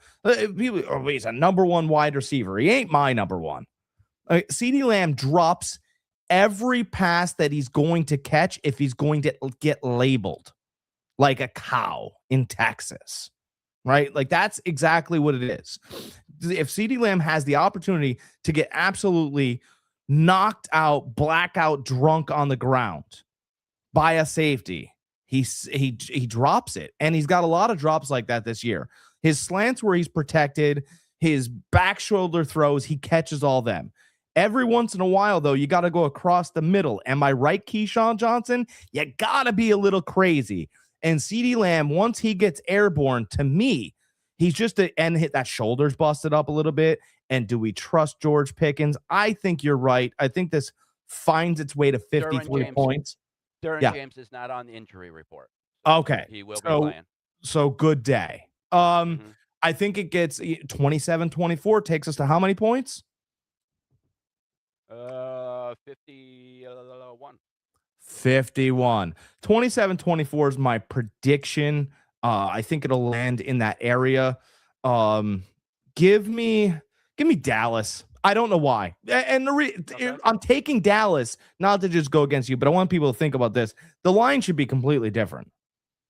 Speaker 2: he's a number one wide receiver. He ain't my number one. CeeDee Lamb drops every pass that he's going to catch if he's going to get labeled like a cow in Texas, right? Like that's exactly what it is. If CeeDee Lamb has the opportunity to get absolutely knocked out, blackout drunk on the ground by a safety, he drops it. And he's got a lot of drops like that this year. His slants where he's protected, his back shoulder throws, he catches all them. Every once in a while, though, you got to go across the middle. Am I right, Keyshawn Johnson? You got to be a little crazy. And CeeDee Lamb, once he gets airborne, to me, he's just and hit that shoulder's busted up a little bit. And do we trust George Pickens? I think you're right. I think this finds its way to 53 points.
Speaker 3: Derwin
Speaker 2: Yeah.
Speaker 3: James is not on the injury report. So
Speaker 2: Okay.
Speaker 3: he will be playing.
Speaker 2: So good day.
Speaker 3: Mm-hmm.
Speaker 2: I think it gets 27-24 takes us to how many points?
Speaker 3: 51.
Speaker 2: 51. 27-24 is my prediction. I think it'll land in that area. Um, give me Dallas. I don't know why. And
Speaker 3: Okay.
Speaker 2: I'm taking Dallas, not to just go against you, but I want people to think about this. The line should be completely different.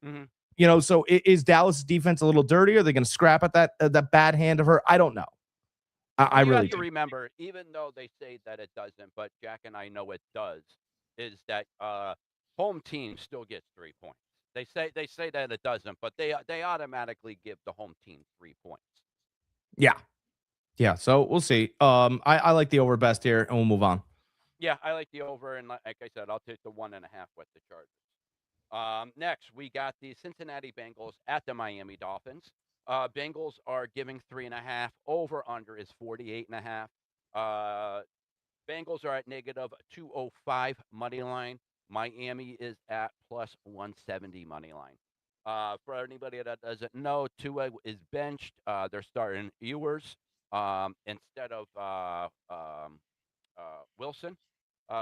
Speaker 3: Mhm.
Speaker 2: So is Dallas' defense a little dirty? Are they going to scrap at that bad hand of her? I don't know. I
Speaker 3: You
Speaker 2: really
Speaker 3: have to
Speaker 2: do.
Speaker 3: remember, even though they say that it doesn't, but Jack and I know it does, is that home team still gets 3 points. They say that it doesn't, but they automatically give the home team 3 points.
Speaker 2: Yeah. Yeah. So we'll see. I like the over best here, and we'll move on.
Speaker 3: Yeah, I like the over, and like I said, I'll take the 1.5 with the Chargers. Next, we got the Cincinnati Bengals at the Miami Dolphins. Bengals are giving 3.5. Over under is 48.5. Bengals are at negative 205 money line. Miami is at plus 170 money line. For anybody that doesn't know, Tua is benched. They're starting Ewers instead of Wilson,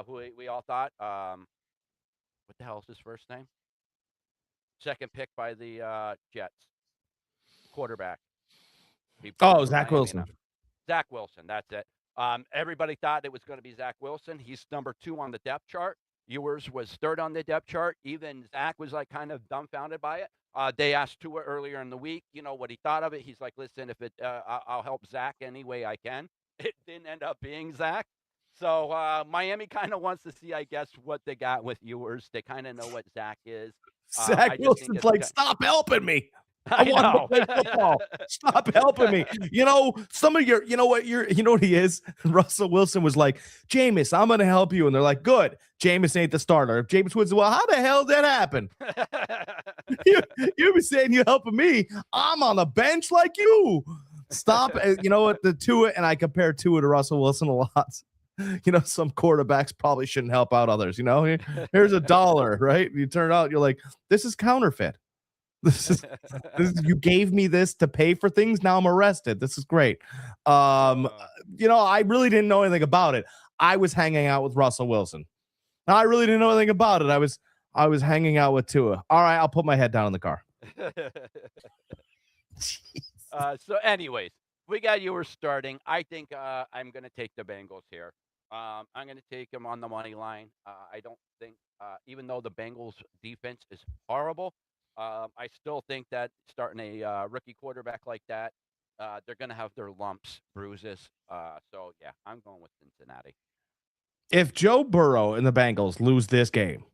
Speaker 3: who we all thought. What the hell is his first name? Second pick by the Jets. Quarterback. He played
Speaker 2: Oh,
Speaker 3: for
Speaker 2: Zach
Speaker 3: Miami
Speaker 2: Wilson.
Speaker 3: now. Zach Wilson, that's it. Everybody thought it was going to be Zach Wilson. He's number 2 on the depth chart. Ewers was 3rd on the depth chart. Even Zach was like kind of dumbfounded by it. They asked Tua earlier in the week, what he thought of it. He's like, listen, if I'll help Zach any way I can. It didn't end up being Zach. So Miami kind of wants to see, I guess, what they got with Ewers. They kind of know what Zach is.
Speaker 2: Zach
Speaker 3: I just think
Speaker 2: Wilson's like, stop helping me. I want to
Speaker 3: know.
Speaker 2: play football. Stop helping me. Some of your, what he is? Russell Wilson was like, Jameis, I'm going to help you. And they're like, good. Jameis ain't the starter. If Jameis Woods, well, how the hell did that happen? You be saying you're helping me. I'm on the bench like you. Stop. You know what? The Tua, and I compare Tua to Russell Wilson a lot. Some quarterbacks probably shouldn't help out others. Here's $1, right? You turn out, you're like, this is counterfeit. This is you gave me this to pay for things. Now I'm arrested. This is great. I really didn't know anything about it. I was hanging out with Russell Wilson. I really didn't know anything about it. I was hanging out with Tua. All right, I'll put my head down in the car.
Speaker 3: So anyways, we got Ewers starting. I think I'm going to take the Bengals here. I'm going to take them on the money line. I don't think, even though the Bengals defense is horrible, I still think that starting a rookie quarterback like that, they're going to have their lumps, bruises. So, yeah, I'm going with Cincinnati.
Speaker 2: If Joe Burrow and the Bengals lose this game,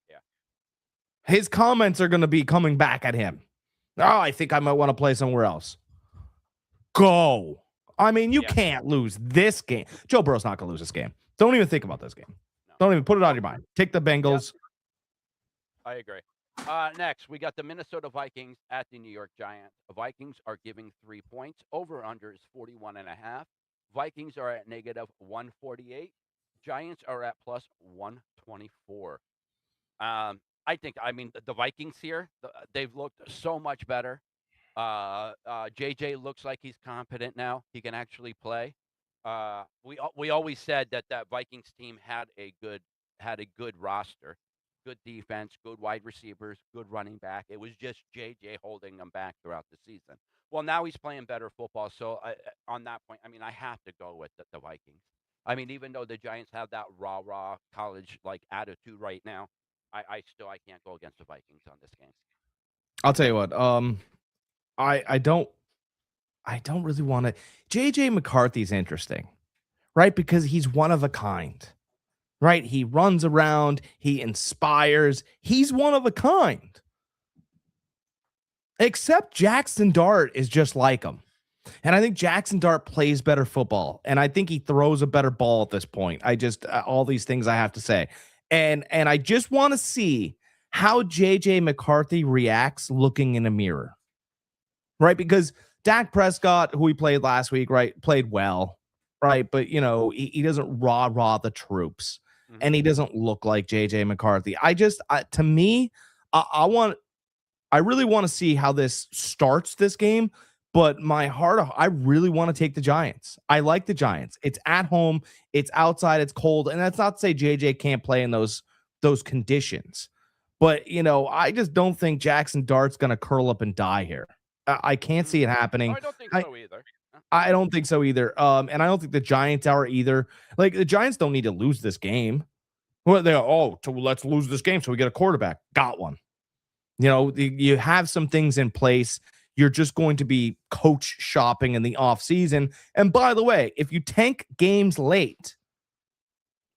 Speaker 3: yeah,
Speaker 2: his comments are going to be coming back at him. Oh, I think I might want to play somewhere else. Go. I mean, you can't lose this game. Joe Burrow's not going to lose this game. Don't even think about this game. No. Don't even put it on your mind. Take the Bengals.
Speaker 3: I agree. Next, we got the Minnesota Vikings at the New York Giants. The Vikings are giving 3 points. Over under is 41.5. Vikings are at negative 148. Giants are at plus 124. I think, the Vikings here, they've looked so much better. JJ looks like he's competent now. He can actually play. We always said that Vikings team had a good roster, good defense, good wide receivers, good running back. It was just JJ holding them back throughout the season. Well, now he's playing better football. So on that point, I have to go with the Vikings. Even though the Giants have that raw college like attitude right now, I can't go against the Vikings on this game.
Speaker 2: I'll tell you what. I don't really want to. JJ McCarthy's interesting, right? Because he's one of a kind, right? He runs around, he inspires, he's one of a kind. Except Jackson Dart is just like him. And I think Jackson Dart plays better football. And I think he throws a better ball at this point. All these things I have to say. And I just want to see how JJ McCarthy reacts looking in a mirror. Right? Because Dak Prescott, who he played last week, right, played well, right? But, he doesn't raw the troops. Mm-hmm. And he doesn't look like JJ McCarthy. To me, I really want to see how this starts this game. But my heart, I really want to take the Giants. I like the Giants. It's at home. It's outside. It's cold. And that's not to say JJ can't play in those conditions. But, I just don't think Jackson Dart's going to curl up and die here. I can't see it happening.
Speaker 3: I don't think so either.
Speaker 2: I don't think so either. And I don't think the Giants are either. Like, the Giants don't need to lose this game. Well, let's lose this game so we get a quarterback. Got one. You have some things in place. You're just going to be coach shopping in the offseason. And by the way, if you tank games late,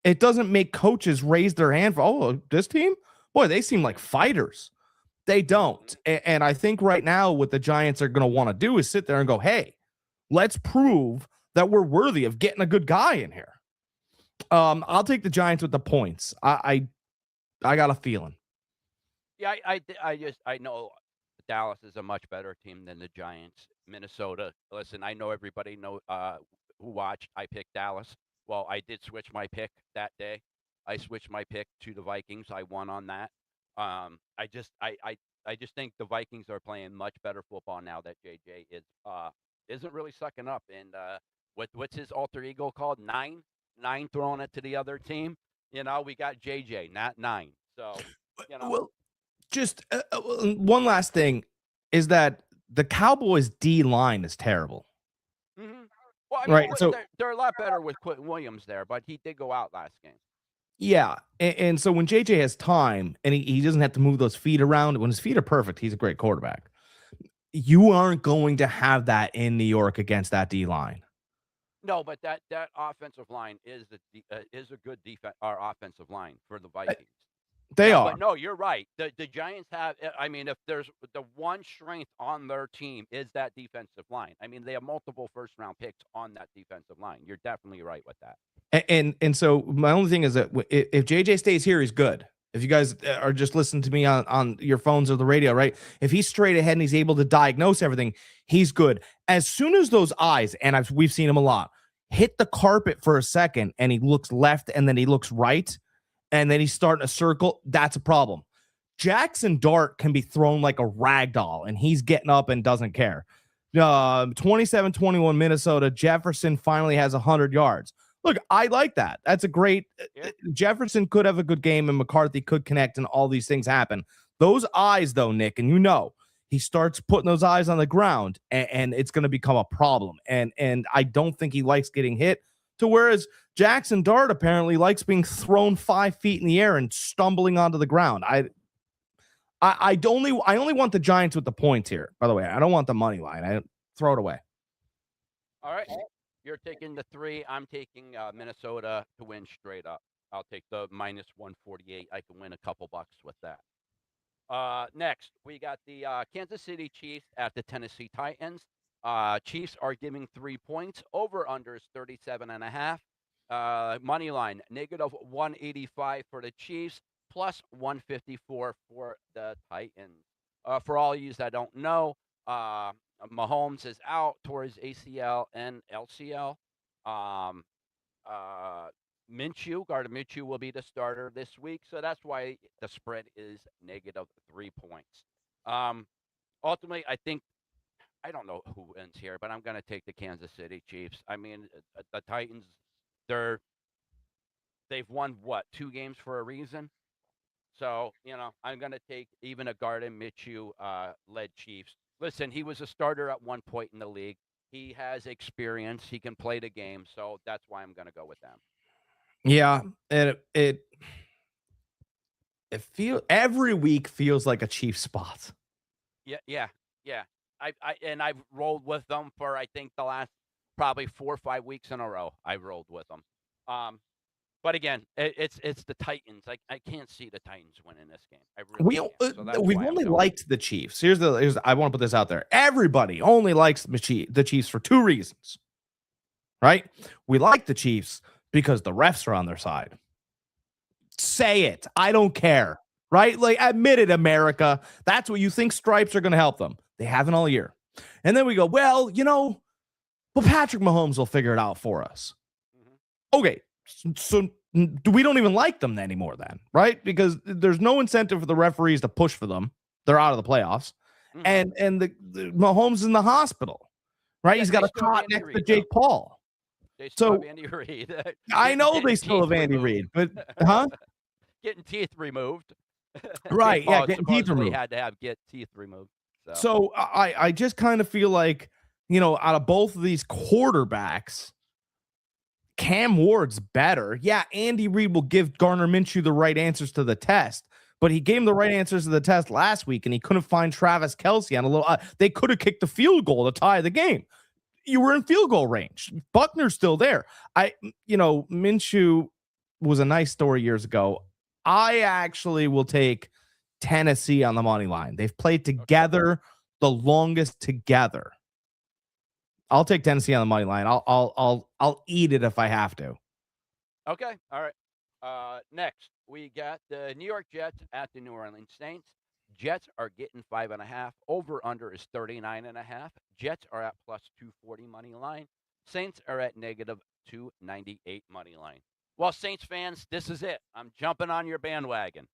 Speaker 2: it doesn't make coaches raise their hand for, this team? Boy, they seem like fighters. They don't. And I think right now what the Giants are going to want to do is sit there and go, hey, let's prove that we're worthy of getting a good guy in here. I'll take the Giants with the points. I got a feeling.
Speaker 3: Yeah, I know Dallas is a much better team than the Giants. Minnesota, listen, I know everybody who watched. I picked Dallas. Well, I did switch my pick that day. I switched my pick to the Vikings. I won on that. I just think the Vikings are playing much better football now that JJ isn't really sucking up. And what's his alter ego called? Nine throwing it to the other team. We got JJ, not 9. So
Speaker 2: well, just one last thing is that the Cowboys D line is terrible.
Speaker 3: Mm-hmm. Well, I mean,
Speaker 2: right. So
Speaker 3: they're a lot better with Quentin Williams there, but he did go out last game.
Speaker 2: Yeah. And so when JJ has time and he doesn't have to move those feet around, when his feet are perfect, he's a great quarterback. You aren't going to have that in New York against that D line.
Speaker 3: No, but that offensive line is a good defense or offensive line for the Vikings.
Speaker 2: They are.
Speaker 3: But no, you're right. The Giants have. I mean, if there's the one strength on their team is that defensive line. I mean, they have multiple first-round picks on that defensive line. You're definitely right with that.
Speaker 2: And so my only thing is that if JJ stays here, he's good. If you guys are just listening to me on your phones or the radio, right? If he's straight ahead and he's able to diagnose everything, he's good. As soon as those eyes, and we've seen him a lot, hit the carpet for a second and he looks left and then he looks right, and then he's starting a circle, that's a problem. Jackson Dart can be thrown like a rag doll, and he's getting up and doesn't care. 27-21 Minnesota. Jefferson finally has 100 yards. Look, I like that. That's a great Jefferson could have a good game, and McCarthy could connect, and all these things happen. Those eyes, though, Nick, and he starts putting those eyes on the ground, and it's going to become a problem. And I don't think he likes getting hit. To whereas Jackson Dart apparently likes being thrown 5 feet in the air and stumbling onto the ground. I only want the Giants with the points here. By the way, I don't want the money line. I throw it away.
Speaker 3: All right, you're taking the 3. I'm taking Minnesota to win straight up. I'll take the minus 148. I can win a couple bucks with that. Next, we got the Kansas City Chiefs at the Tennessee Titans. Chiefs are giving 3 points. Over unders 37.5. Money line negative 185 for the Chiefs, plus 154 for the Titans. For all of you that don't know, Mahomes is out towards ACL and LCL. Gardner Minshew will be the starter this week, so that's why the spread is negative 3 points. Ultimately, I don't know who wins here, but I'm going to take the Kansas City Chiefs. I mean, the Titans, they've won, 2 games for a reason? So, I'm going to take even a Gardner Minshew led Chiefs. Listen, he was a starter at one point in the league. He has experience. He can play the game, so that's why I'm going to go with them.
Speaker 2: Yeah, and it feels every week feels like a Chiefs spot.
Speaker 3: Yeah. I've rolled with them for I think the last probably 4 or 5 weeks in a row. I've rolled with them. But again, it's the Titans. I can't see the Titans winning this game. I really can't. So
Speaker 2: we've only liked the Chiefs. Here's I want to put this out there. Everybody only likes the Chiefs for 2 reasons. Right? We like the Chiefs because the refs are on their side. Say it. I don't care. Right? Like, admit it, America. That's what you think stripes are going to help them. They haven't all year. And then we go, well, Patrick Mahomes will figure it out for us. Mm-hmm. Okay. So we don't even like them anymore then, right? Because there's no incentive for the referees to push for them. They're out of the playoffs. Mm-hmm. And the Mahomes is in the hospital, right? Yeah, he's got a cot next to Jake Paul.
Speaker 3: They still have Andy Reid.
Speaker 2: I know they still have Andy Reid, but
Speaker 3: getting teeth removed.
Speaker 2: Right. Yeah.
Speaker 3: Oh,
Speaker 2: Getting teeth
Speaker 3: supposedly
Speaker 2: removed.
Speaker 3: had to get teeth removed. So
Speaker 2: So I just kind of feel like, out of both of these quarterbacks, Cam Ward's better. Yeah, Andy Reid will give Gardner Minshew the right answers to the test, but he gave him the right answers to the test last week, and he couldn't find Travis Kelce on a little. They could have kicked the field goal to tie the game. You were in field goal range. Buckner's still there. Minshew was a nice story years ago. I actually will take Tennessee on the money line. They've played together the longest together. I'll take Tennessee on the money line. I'll eat it if I have to.
Speaker 3: okay, all right. Next we got the New York Jets at the New Orleans Saints. Jets are getting 5.5. Over under is 39.5. Jets are at plus 240 money line. Saints are at negative 298 money line. Well, Saints fans, this is it. I'm jumping on your bandwagon.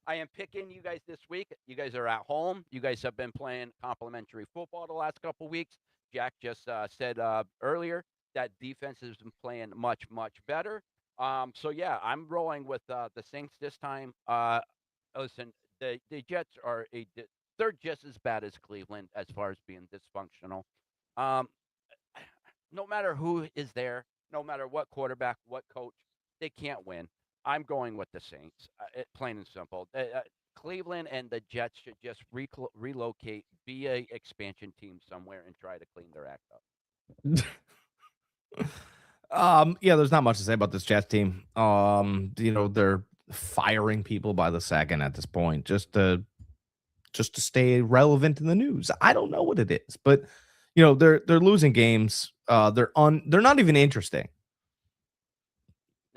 Speaker 3: I am picking you guys this week. You guys are at home. You guys have been playing complimentary football the last couple weeks. Jack just said earlier that defense has been playing much, much better. So, yeah, I'm rolling with the Saints this time. Listen, the Jets are they're just as bad as Cleveland as far as being dysfunctional. Um, no matter who is there, no matter what quarterback, what coach, they can't win. I'm going with the Saints, plain and simple. Cleveland and the Jets should just relocate, be a expansion team somewhere, and try to clean their act up.
Speaker 2: Yeah, there's not much to say about this Jets team. They're firing people by the second at this point just to stay relevant in the news. I don't know what it is, but they're losing games. They're not even interesting.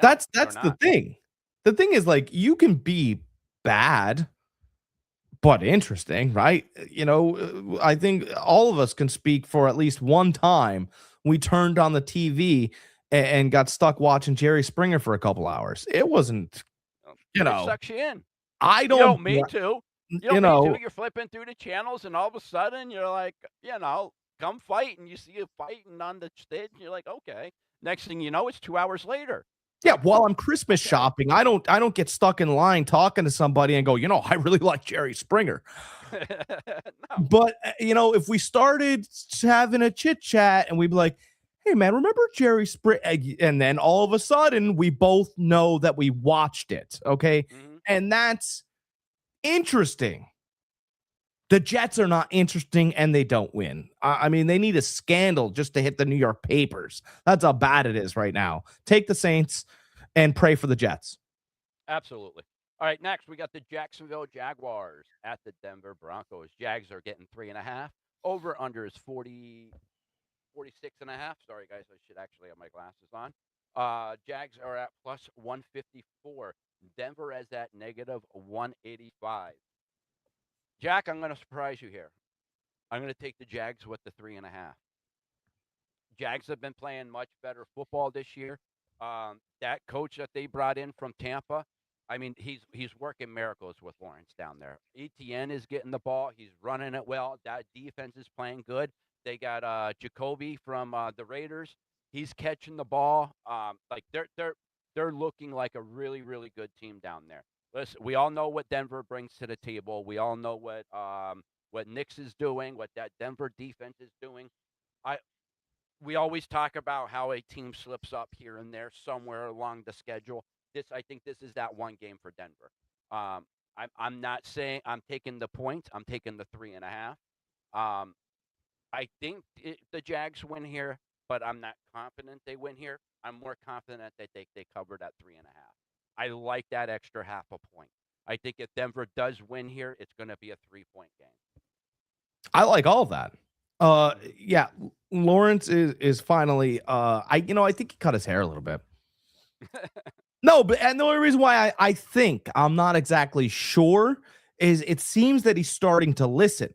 Speaker 3: No,
Speaker 2: That's
Speaker 3: they're
Speaker 2: the
Speaker 3: not.
Speaker 2: thing. The thing is, like, you can be bad but interesting, right? I think all of us can speak for at least one time we turned on the TV and got stuck watching Jerry Springer for a couple hours. It wasn't, you
Speaker 3: It
Speaker 2: know,
Speaker 3: sucks you in.
Speaker 2: I don't,
Speaker 3: Me too.
Speaker 2: you
Speaker 3: Me too.
Speaker 2: know,
Speaker 3: You're flipping through the channels, and all of a sudden, you're like, come fight, and you see you fighting on the stage, and you're like, okay. Next thing you know, it's 2 hours later.
Speaker 2: yeah,
Speaker 3: Like,
Speaker 2: while I'm Christmas shopping, I don't get stuck in line talking to somebody and go, I really like Jerry Springer.
Speaker 3: no.
Speaker 2: But if we started having a chit chat and we'd be like, "Hey man, remember Jerry Springer?" And then all of a sudden we both know that we watched it, okay?
Speaker 3: Mm-hmm.
Speaker 2: And that's interesting. The Jets are not interesting and they don't win. I mean, they need a scandal just to hit the New York papers. That's how bad it is right now. Take the Saints and pray for the Jets.
Speaker 3: Absolutely. All right, next we got the Jacksonville Jaguars at the Denver Broncos. Jags are getting 3.5. Over under is 46.5. Sorry, guys, I should actually have my glasses on. Jags are at plus 154. Denver is at negative 185. Jack, I'm going to surprise you here. I'm going to take the Jags with the 3.5. Jags have been playing much better football this year. That coach that they brought in from Tampa, I mean, he's working miracles with Lawrence down there. ETN is getting the ball. He's running it well. That defense is playing good. They got Jacoby from the Raiders. He's catching the ball. They're looking like a really, really good team down there. Listen, we all know what Denver brings to the table. We all know what Nix is doing, what that Denver defense is doing. We always talk about how a team slips up here and there somewhere along the schedule. I think this is that one game for Denver. I'm not saying I'm taking the points. I'm taking the 3.5. I think the Jags win here, but I'm not confident they win here. I'm more confident that they cover that 3.5. I like that extra half a point. I think if Denver does win here, it's going to be a 3-point game.
Speaker 2: I like all of that. Yeah, Lawrence is finally. I think he cut his hair a little bit. No, and the only reason why I think I'm not exactly sure is it seems that he's starting to listen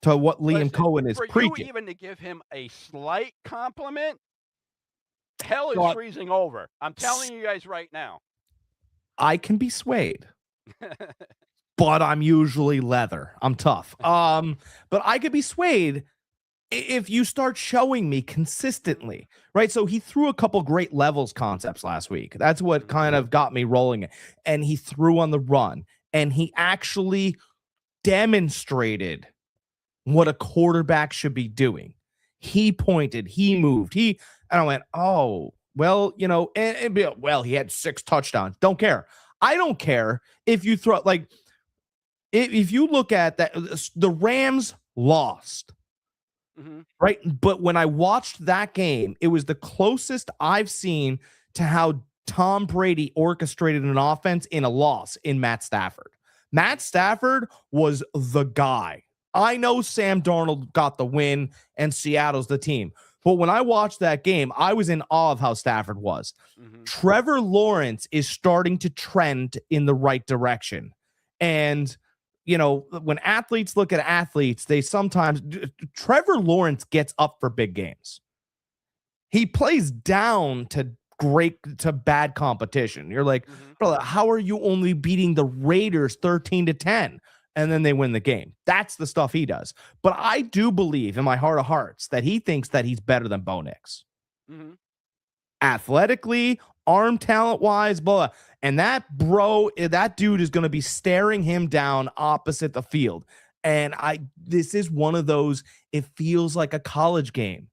Speaker 2: to what Liam Cohen is preaching.
Speaker 3: You even to give him a slight compliment, hell is freezing over. I'm telling you guys right now.
Speaker 2: I can be swayed. But I'm usually leather. I'm tough. But I could be swayed if you start showing me consistently, right? So he threw a couple great levels concepts last week. That's what kind of got me rolling. And he threw on the run, and he actually demonstrated what a quarterback should be doing. He pointed, he moved, and I went, oh, well, well, he had 6 touchdowns. Don't care. I don't care if you throw, like, if you look at that, the Rams lost. Right. But when I watched that game, it was the closest I've seen to how Tom Brady orchestrated an offense in a loss in Matt Stafford. Matt Stafford was the guy. I know Sam Darnold got the win and Seattle's the team. But when I watched that game, I was in awe of how Stafford was. Trevor Lawrence is starting to trend in the right direction. And when athletes look at athletes, they sometimes Trevor Lawrence gets up for big games. He plays down to bad competition. You're like, brother, how are you only beating the Raiders 13-10? And then they win the game. That's the stuff he does. But I do believe in my heart of hearts that he thinks that he's better than Bo Nix. Athletically, arm talent wise, blah. And that dude is going to be staring him down opposite the field. And this is one of those, it feels like a college game,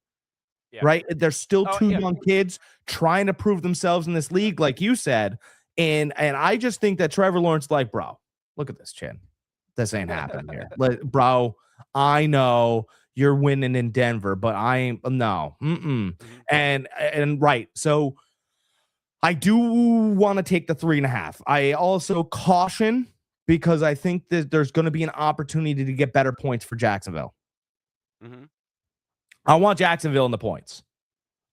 Speaker 2: right? They're still two young kids trying to prove themselves in this league, like you said. And I just think that Trevor Lawrence, like, bro, look at this, Chin. This ain't happening here. Bro, I know you're winning in Denver, but I ain't, no. And right. So I do want to take the 3.5. I also caution because I think that there's going to be an opportunity to get better points for Jacksonville. I want Jacksonville in the points.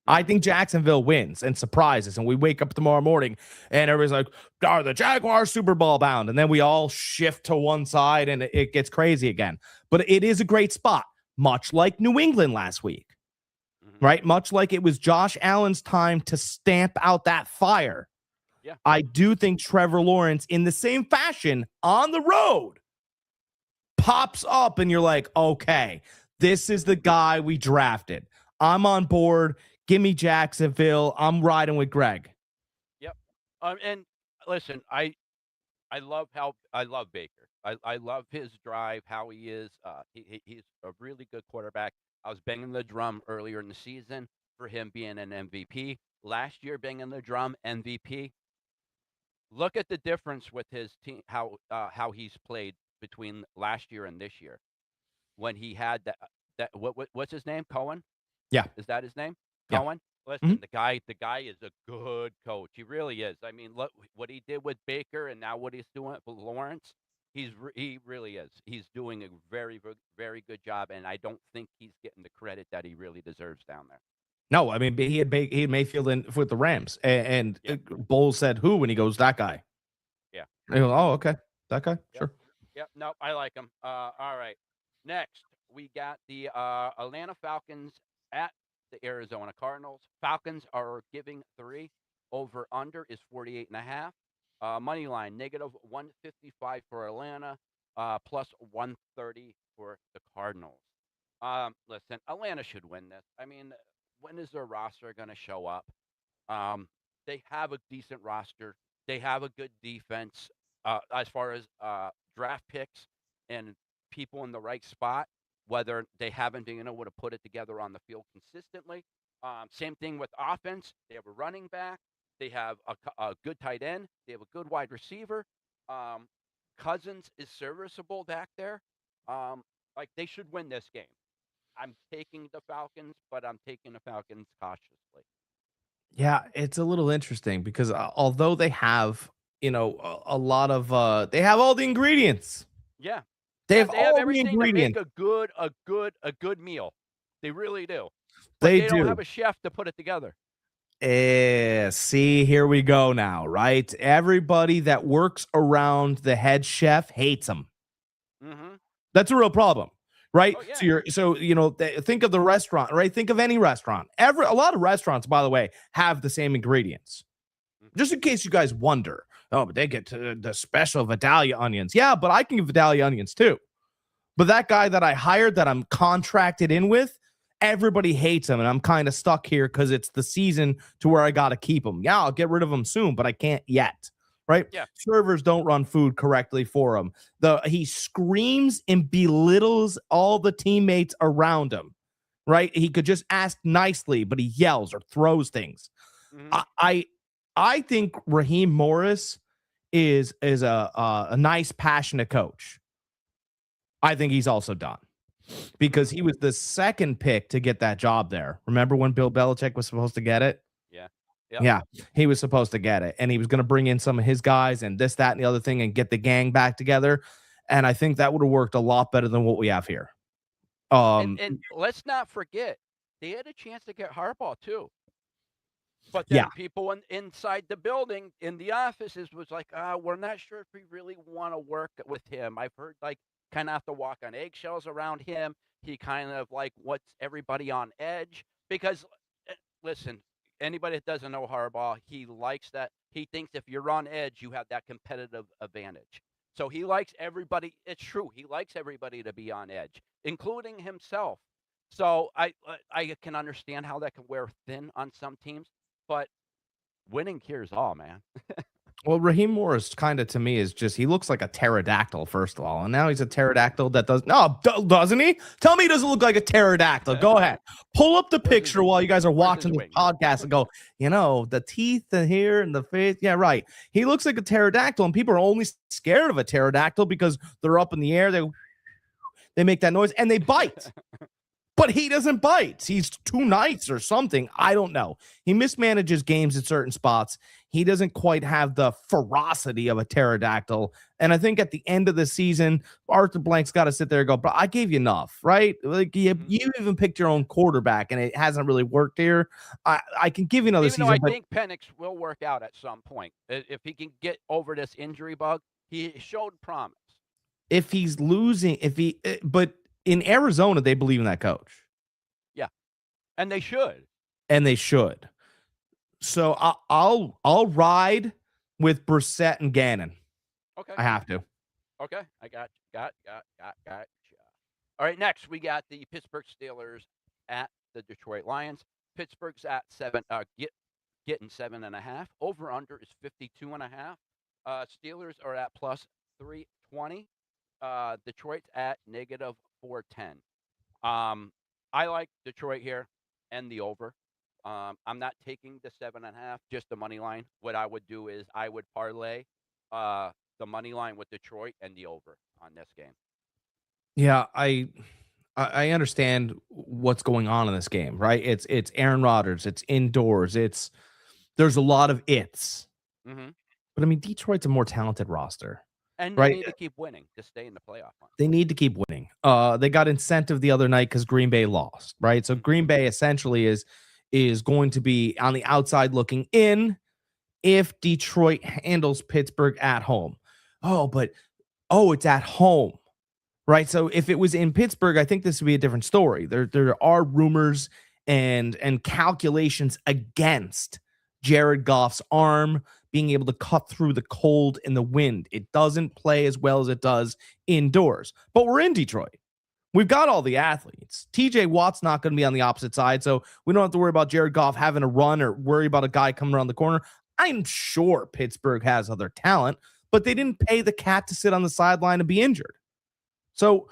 Speaker 2: I think Jacksonville wins and surprises, and we wake up tomorrow morning and everybody's like, are the Jaguars Super Bowl bound? And then we all shift to one side and it gets crazy again. But it is a great spot, much like New England last week, right? Much like it was Josh Allen's time to stamp out that fire. I do think Trevor Lawrence, in the same fashion on the road, pops up and you're like, okay, this is the guy we drafted. I'm on board. Give me Jacksonville. I'm riding with Greg.
Speaker 3: And listen, I love Baker. I love his drive, how he is. He's a really good quarterback. I was banging the drum earlier in the season for him being an MVP. Last year, banging the drum, MVP. Look at the difference with his team, how he's played between last year and this year. When he had what's his name? Cohen?
Speaker 2: Yeah.
Speaker 3: Is that his name?
Speaker 2: Yeah.
Speaker 3: Cohen? Listen, the guy is a good coach. He really is. I mean, look what he did with Baker and now what he's doing with Lawrence. He really is. He's doing a very, very good job, and I don't think he's getting the credit that he really deserves down there.
Speaker 2: No, I mean, he had Mayfield with the Rams, and Bowles said who, when he goes, that guy.
Speaker 3: Yeah.
Speaker 2: And he goes, oh, okay, that guy, sure.
Speaker 3: Yep. No, I like him. All right. Next, we got the Atlanta Falcons at the Arizona Cardinals. Falcons are giving 3. Over under is 48.5. Money line -155 for Atlanta, plus 130 for the Cardinals. Listen, Atlanta should win this. I mean, when is their roster going to show up? They have a decent roster. They have a good defense as far as draft picks and people in the right spot, whether they haven't been able to put it together on the field consistently. Same thing with offense. They have a running back. They have a good tight end. They have a good wide receiver. Cousins is serviceable back there. They should win this game. I'm taking the Falcons, but I'm taking the Falcons cautiously.
Speaker 2: Yeah, it's a little interesting because although they have, a lot of, they have all the ingredients.
Speaker 3: Yeah.
Speaker 2: They have all
Speaker 3: everything
Speaker 2: the ingredients
Speaker 3: to make a good meal. They really do. But
Speaker 2: they
Speaker 3: don't have a chef to put it together.
Speaker 2: See, here we go now, right? Everybody that works around the head chef hates him. That's a real problem, right?
Speaker 3: Oh, yeah.
Speaker 2: So think of the restaurant, right? Think of any restaurant. A lot of restaurants, by the way, have the same ingredients. Just in case you guys wonder, oh, but they get the special Vidalia onions. Yeah, but I can give Vidalia onions too. But that guy that I hired, that I'm contracted in with, everybody hates him, and I'm kind of stuck here because it's the season to where I got to keep him. Yeah, I'll get rid of him soon, but I can't yet. Right?
Speaker 3: Yeah.
Speaker 2: Servers don't run food correctly for him. He screams and belittles all the teammates around him. Right? He could just ask nicely, but he yells or throws things.
Speaker 3: Mhm.
Speaker 2: I think Raheem Morris is a nice, passionate coach. I think he's also done because he was the second pick to get that job there. Remember when Bill Belichick was supposed to get it?
Speaker 3: Yeah. Yep.
Speaker 2: Yeah, he was supposed to get it, and he was going to bring in some of his guys and this, that, and the other thing, and get the gang back together. And I think that would have worked a lot better than what we have here.
Speaker 3: And let's not forget, they had a chance to get Harbaugh too. But
Speaker 2: Yeah.
Speaker 3: then people inside the building, in the offices, was like, we're not sure if we really want to work with him. I've heard like kind of have to walk on eggshells around him. He kind of like what's everybody on edge because, listen, anybody that doesn't know Harbaugh, he likes that. He thinks if you're on edge, you have that competitive advantage. So he likes everybody. It's true. He likes everybody to be on edge, including himself. So I can understand how that can wear thin on some teams, but winning cures all, man.
Speaker 2: Well, Raheem Morris kind of to me is just he looks like a pterodactyl first of all, and now he's a pterodactyl that doesn't he? Tell me he doesn't look like a pterodactyl. Go ahead, pull up the picture while you guys are watching this podcast and go. The teeth and here and the face. Yeah, right. He looks like a pterodactyl, and people are only scared of a pterodactyl because they're up in the air. They make that noise and they bite. But he doesn't bite. He's too nice or something. I don't know. He mismanages games at certain spots. He doesn't quite have the ferocity of a pterodactyl. And I think at the end of the season, Arthur Blank's got to sit there and go, but I gave you enough, right? Like you even picked your own quarterback and it hasn't really worked here. I can give you another
Speaker 3: Even
Speaker 2: season.
Speaker 3: though I think Penix will work out at some point. If he can get over this injury bug, he showed promise.
Speaker 2: If he's losing, but in Arizona, they believe in that coach.
Speaker 3: Yeah. And they should.
Speaker 2: So I'll ride with Brissett and Gannon.
Speaker 3: Okay.
Speaker 2: I have to.
Speaker 3: Okay. I got you. Got you. All right. Next, we got the Pittsburgh Steelers at the Detroit Lions. Pittsburgh's at 7, getting 7.5. Over under is 52.5. Steelers are at plus 320. Detroit's at negative 410. I like Detroit here and the over. I'm not taking the 7.5, just the money line. What I would do is I would parlay the money line with Detroit and the over on this game.
Speaker 2: Yeah, I understand what's going on in this game, right? It's Aaron Rodgers, it's indoors, there's a lot of it's.
Speaker 3: Mm-hmm.
Speaker 2: But I mean, Detroit's a more talented roster.
Speaker 3: And
Speaker 2: right?
Speaker 3: They need to keep winning to stay in the playoff hunt.
Speaker 2: They need to keep winning. They got incentive the other night because Green Bay lost, right? So Green Bay essentially is going to be on the outside looking in if Detroit handles Pittsburgh at home. It's at home, right? So if it was in Pittsburgh, I think this would be a different story. There are rumors and calculations against Jared Goff's arm being able to cut through the cold and the wind. It doesn't play as well as it does indoors. But we're in Detroit. We've got all the athletes. TJ Watt's not going to be on the opposite side, so we don't have to worry about Jared Goff having a run or worry about a guy coming around the corner. I'm sure Pittsburgh has other talent, but they didn't pay the cat to sit on the sideline and be injured. So,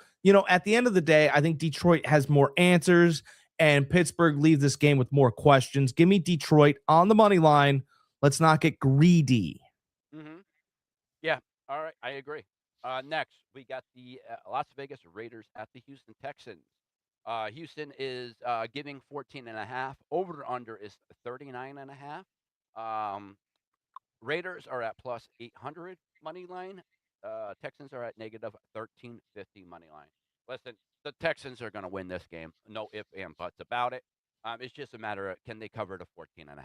Speaker 2: at the end of the day, I think Detroit has more answers and Pittsburgh leaves this game with more questions. Give me Detroit on the money line. Let's not get greedy.
Speaker 3: Mm-hmm. Yeah. All right. I agree. Next, we got the Las Vegas Raiders at the Houston Texans. Houston is giving 14.5. Over under is 39.5. Raiders are at plus 800 money line. Texans are at negative 1350 money line. Listen, the Texans are going to win this game. No ifs and buts about it. It's just a matter of can they cover the 14.5.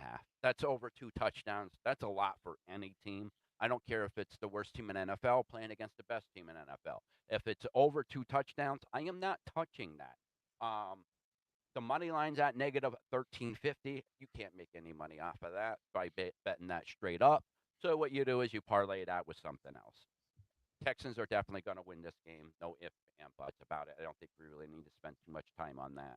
Speaker 3: That's over 2 touchdowns. That's a lot for any team. I don't care if it's the worst team in NFL playing against the best team in NFL. If it's over 2 touchdowns, I am not touching that. The money line's at negative 1350. You can't make any money off of that by betting that straight up. So what you do is you parlay that with something else. Texans are definitely going to win this game. No ifs and buts about it. I don't think we really need to spend too much time on that.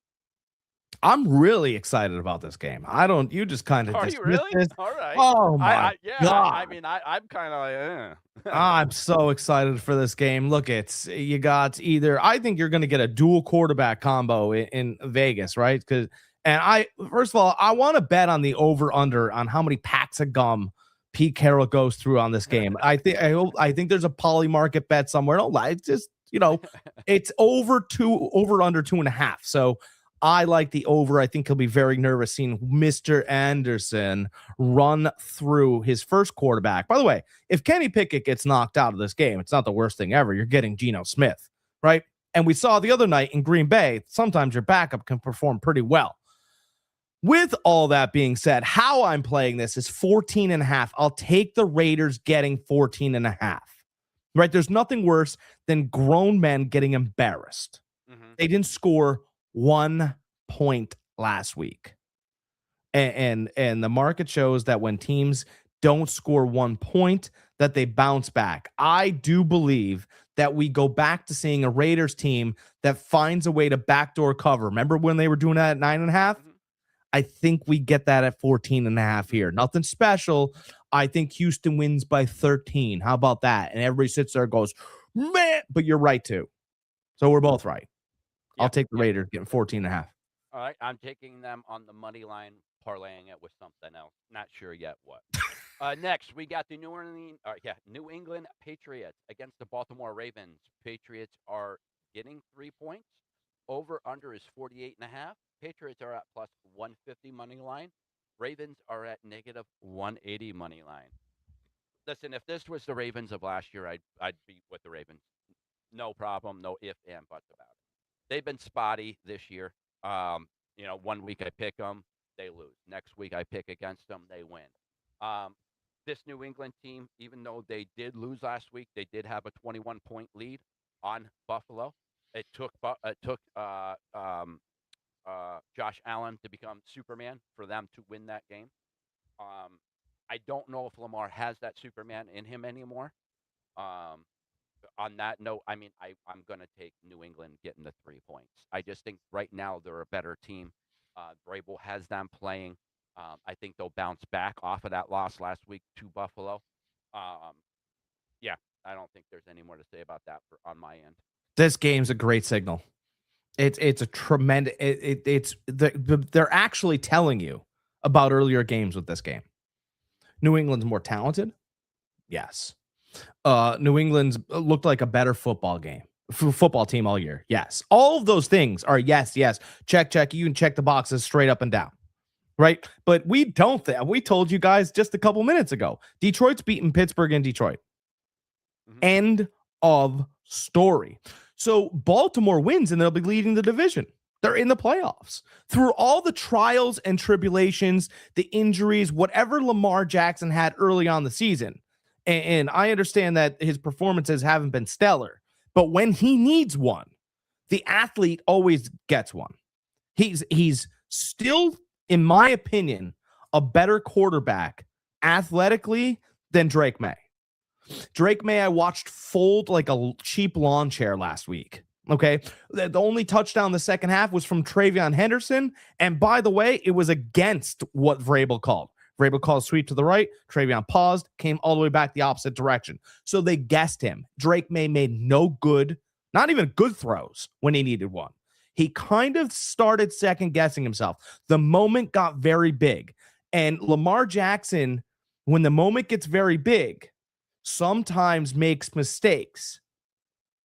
Speaker 2: I'm really excited about this game. You just kind of
Speaker 3: Are you
Speaker 2: dismissed
Speaker 3: really?
Speaker 2: this.
Speaker 3: All right.
Speaker 2: Oh my
Speaker 3: I
Speaker 2: God.
Speaker 3: mean, I'm kind of like,
Speaker 2: I'm so excited for this game. Look, you got I think you're going to get a dual quarterback combo in Vegas, right? First of all, I want to bet on the over under on how many packs of gum Pete Carroll goes through on this game. I think there's a poly market bet somewhere. Don't lie. It's just, it's over under 2.5. So I like the over. I think he'll be very nervous seeing Mr. Anderson run through his first quarterback. By the way, if Kenny Pickett gets knocked out of this game, it's not the worst thing ever. You're getting Geno Smith, right? And we saw the other night in Green Bay, sometimes your backup can perform pretty well. With all that being said, how I'm playing this is 14.5. I'll take the Raiders getting 14.5. Right? There's nothing worse than grown men getting embarrassed.
Speaker 3: Mhm.
Speaker 2: They didn't score 1 point last week. And the market shows that when teams don't score 1 point, that they bounce back. I do believe that we go back to seeing a Raiders team that finds a way to backdoor cover. Remember when they were doing that at 9.5?
Speaker 3: Mhm.
Speaker 2: I think we get that at 14.5 here. Nothing special. I think Houston wins by 13. How about that? And everybody sits there and goes, man, but you're right too. So we're both right. I'll take the Raiders getting 14.5.
Speaker 3: All right, I'm taking them on the money line, parlaying it with something else. Not sure yet what. Next, we got the New England Patriots against the Baltimore Ravens. Patriots are getting 3 points. Over under is 48.5. Patriots are at plus 150 money line. Ravens are at negative 180 money line. Listen, if this was the Ravens of last year, I'd be with the Ravens. No problem, no if and buts about it. They've been spotty this year. 1 week I pick them, they lose. Next week I pick against them, they win. This New England team, even though they did lose last week, they did have a 21-point lead on Buffalo. It took Josh Allen to become Superman for them to win that game. I don't know if Lamar has that Superman in him anymore. On that note, I mean, I'm going to take New England getting the 3 points. I just think right now they're a better team. Vrabel has them playing. I think they'll bounce back off of that loss last week to Buffalo. Yeah, I don't think there's any more to say about that on my end.
Speaker 2: This game's a great signal. It's a tremendous. They're actually telling you about earlier games with this game. New England's more talented. Yes. New England's looked like a better football team all year. Yes. All of those things are yes. Check. You can check the boxes straight up and down. Right. But we don't we told you guys just a couple minutes ago. Detroit's beaten Pittsburgh and Detroit. Mm-hmm. End of story. So Baltimore wins and they'll be leading the division. They're in the playoffs. Through all the trials and tribulations, the injuries, whatever Lamar Jackson had early on the season. And I understand that his performances haven't been stellar, but when he needs one, the athlete always gets one. He's still, in my opinion, a better quarterback athletically than Drake May. Drake May, I watched fold like a cheap lawn chair last week. Okay. The only touchdown the second half was from Travion Henderson. And by the way, it was against what Vrabel called. Vrabel called sweep to the right. Travion paused, came all the way back the opposite direction. So they guessed him. Drake May made no good, not even good throws when he needed one. He kind of started second guessing himself. The moment got very big. And Lamar Jackson, when the moment gets very big, sometimes makes mistakes.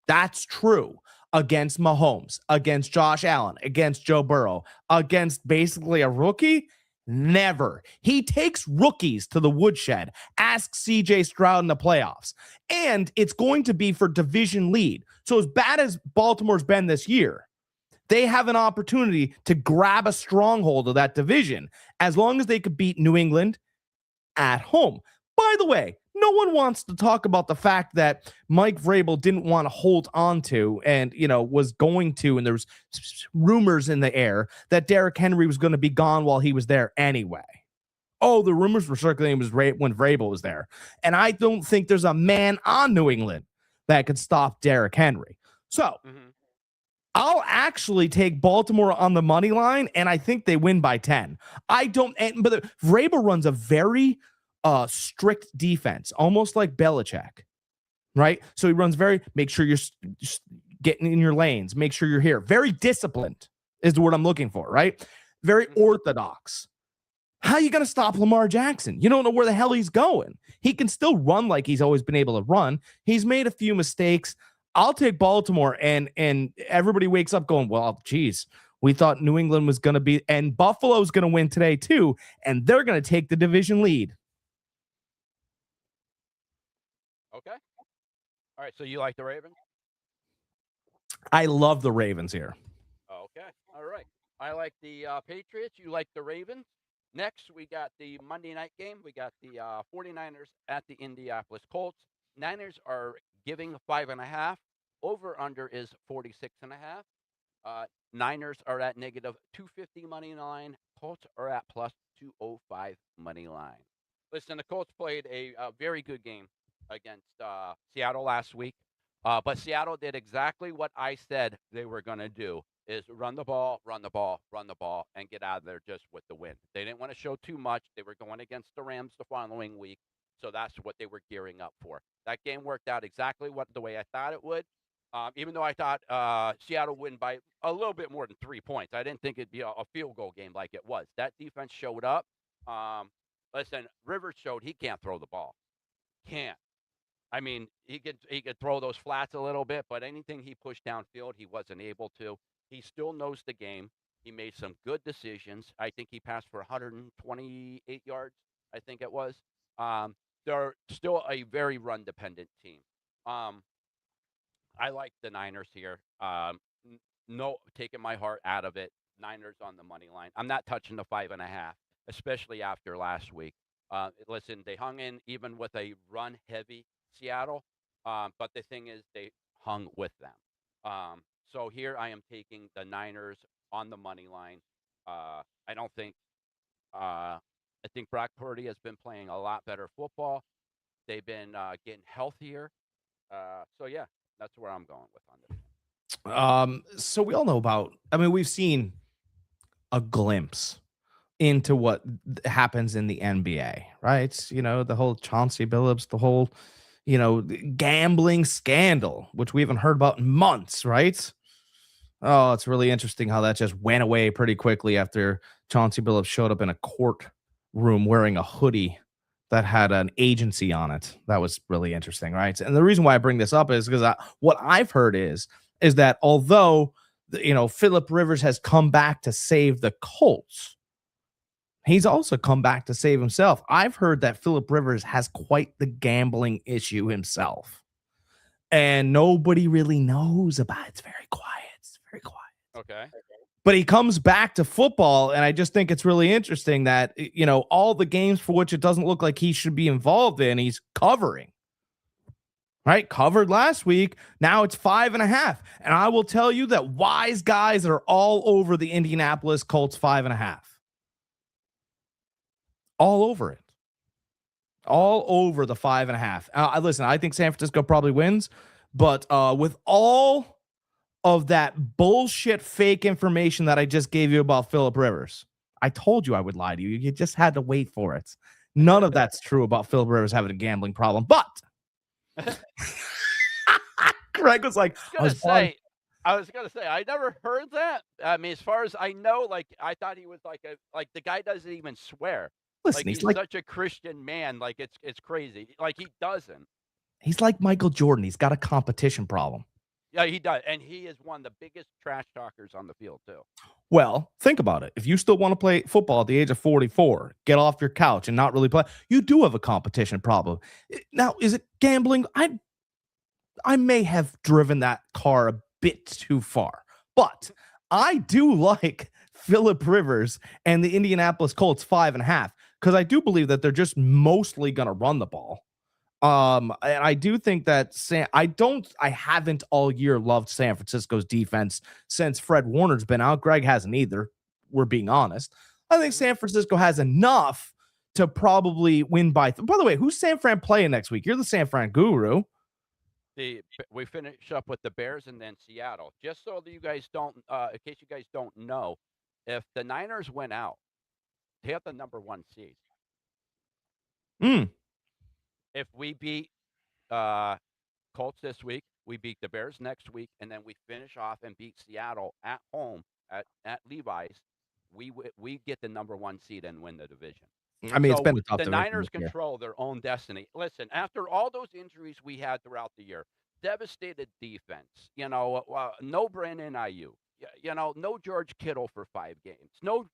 Speaker 2: That's true. Against Mahomes, against Josh Allen, against Joe Burrow, against basically a rookie. Never. He takes rookies to the woodshed. Ask CJ Stroud in the playoffs. And it's going to be for division lead. So as bad as Baltimore's been this year, they have an opportunity to grab a stronghold of that division as long as they could beat New England at home. By the way, no one wants to talk about the fact that Mike Vrabel didn't want to hold on to and, was going to, and there's rumors in the air that Derrick Henry was going to be gone while he was there anyway. Oh, the rumors were circulating when Vrabel was there. And I don't think there's a man on New England that could stop Derrick Henry. So I'll actually take Baltimore on the money line, and I think they win by 10. But Vrabel runs a very strict defense, almost like Belichick, right? So he runs make sure you're getting in your lanes, make sure you're here. Very disciplined is the word I'm looking for, right? Very orthodox. How are you going to stop Lamar Jackson? You don't know where the hell he's going. He can still run like he's always been able to run. He's made a few mistakes. I'll take Baltimore, and everybody wakes up going, well, geez, we thought New England was going to be, and Buffalo's going to win today too, and they're going to take the division lead.
Speaker 3: Okay. All right, so you like the Ravens?
Speaker 2: I love the Ravens here.
Speaker 3: Okay. All right. I like the Patriots. You like the Ravens. Next, we got the Monday night game. We got the 49ers at the Indianapolis Colts. Niners are giving 5.5. Over-under is 46.5. Niners are at negative 250 money line. Colts are at plus 205 money line. Listen, the Colts played a very good game against Seattle last week. But Seattle did exactly what I said they were going to do, is run the ball, and get out of there just with the win. They didn't want to show too much. They were going against the Rams the following week, so that's what they were gearing up for. That game worked out exactly the way I thought it would, even though I thought Seattle would win by a little bit more than 3 points. I didn't think it'd be a field goal game like it was. That defense showed up. Listen, Rivers showed he can't throw the ball. Can't. I mean, he could throw those flats a little bit, but anything he pushed downfield, he wasn't able to. He still knows the game. He made some good decisions. I think he passed for 128 yards, I think it was. They're still a very run-dependent team. I like the Niners here. No, taking my heart out of it. Niners on the money line. I'm not touching the 5.5, especially after last week. Listen, they hung in even with a run-heavy Seattle, but the thing is they hung with them. So here I am taking the Niners on the money line. I don't think I think Brock Purdy has been playing a lot better football. They've been getting healthier. So yeah, that's where I'm going with on this.
Speaker 2: So we all know we've seen a glimpse into what happens in the NBA, right? You know, the whole Chauncey Billups, the whole, gambling scandal, which we haven't heard about in months, right? Oh, it's really interesting how that just went away pretty quickly after Chauncey Billups showed up in a courtroom wearing a hoodie that had an agency on it. That was really interesting, right? And the reason why I bring this up is because what I've heard is that although, Phillip Rivers has come back to save the Colts, he's also come back to save himself. I've heard that Phillip Rivers has quite the gambling issue himself, and nobody really knows about it. It's very quiet.
Speaker 3: Okay.
Speaker 2: But he comes back to football, and I just think it's really interesting that, all the games for which it doesn't look like he should be involved in, he's covering. Right? Covered last week. Now it's 5.5. And I will tell you that wise guys are all over the Indianapolis Colts 5.5. All over it. All over the 5.5. Listen, I think San Francisco probably wins, but with all of that bullshit fake information that I just gave you about Phillip Rivers, I told you I would lie to you. You just had to wait for it. None of that's true about Phillip Rivers having a gambling problem, but Greg was like,
Speaker 3: I was gonna say, I never heard that. I mean, as far as I know, I thought he was like the guy doesn't even swear.
Speaker 2: Listen,
Speaker 3: he's such a Christian man. It's crazy. He doesn't.
Speaker 2: He's like Michael Jordan. He's got a competition problem.
Speaker 3: Yeah, he does. And he is one of the biggest trash talkers on the field, too.
Speaker 2: Well, think about it. If you still want to play football at the age of 44, get off your couch and not really play, you do have a competition problem. Now, is it gambling? I may have driven that car a bit too far, but I do like Phillip Rivers and the Indianapolis Colts 5.5, because I do believe that they're just mostly going to run the ball. And I do think that I haven't all year loved San Francisco's defense since Fred Warner's been out. Greg hasn't either. We're being honest. I think San Francisco has enough to probably win by the way, who's San Fran playing next week? You're the San Fran guru.
Speaker 3: We finish up with the Bears and then Seattle. Just so that you guys don't, in case you guys don't know, if the Niners win out, they have the number 1 seed.
Speaker 2: Mm.
Speaker 3: If we beat uh, Colts this week, we beat the Bears next week, and then we finish off and beat Seattle at home at Levi's, we get the number 1 seed and win the division.
Speaker 2: I mean, it's
Speaker 3: So
Speaker 2: been a tough
Speaker 3: the
Speaker 2: division
Speaker 3: Niners
Speaker 2: this year.
Speaker 3: control their own destiny. Listen, after all those injuries we had throughout the year, devastated defense, no Brandon Ayuk, no George Kittle for 5 games, no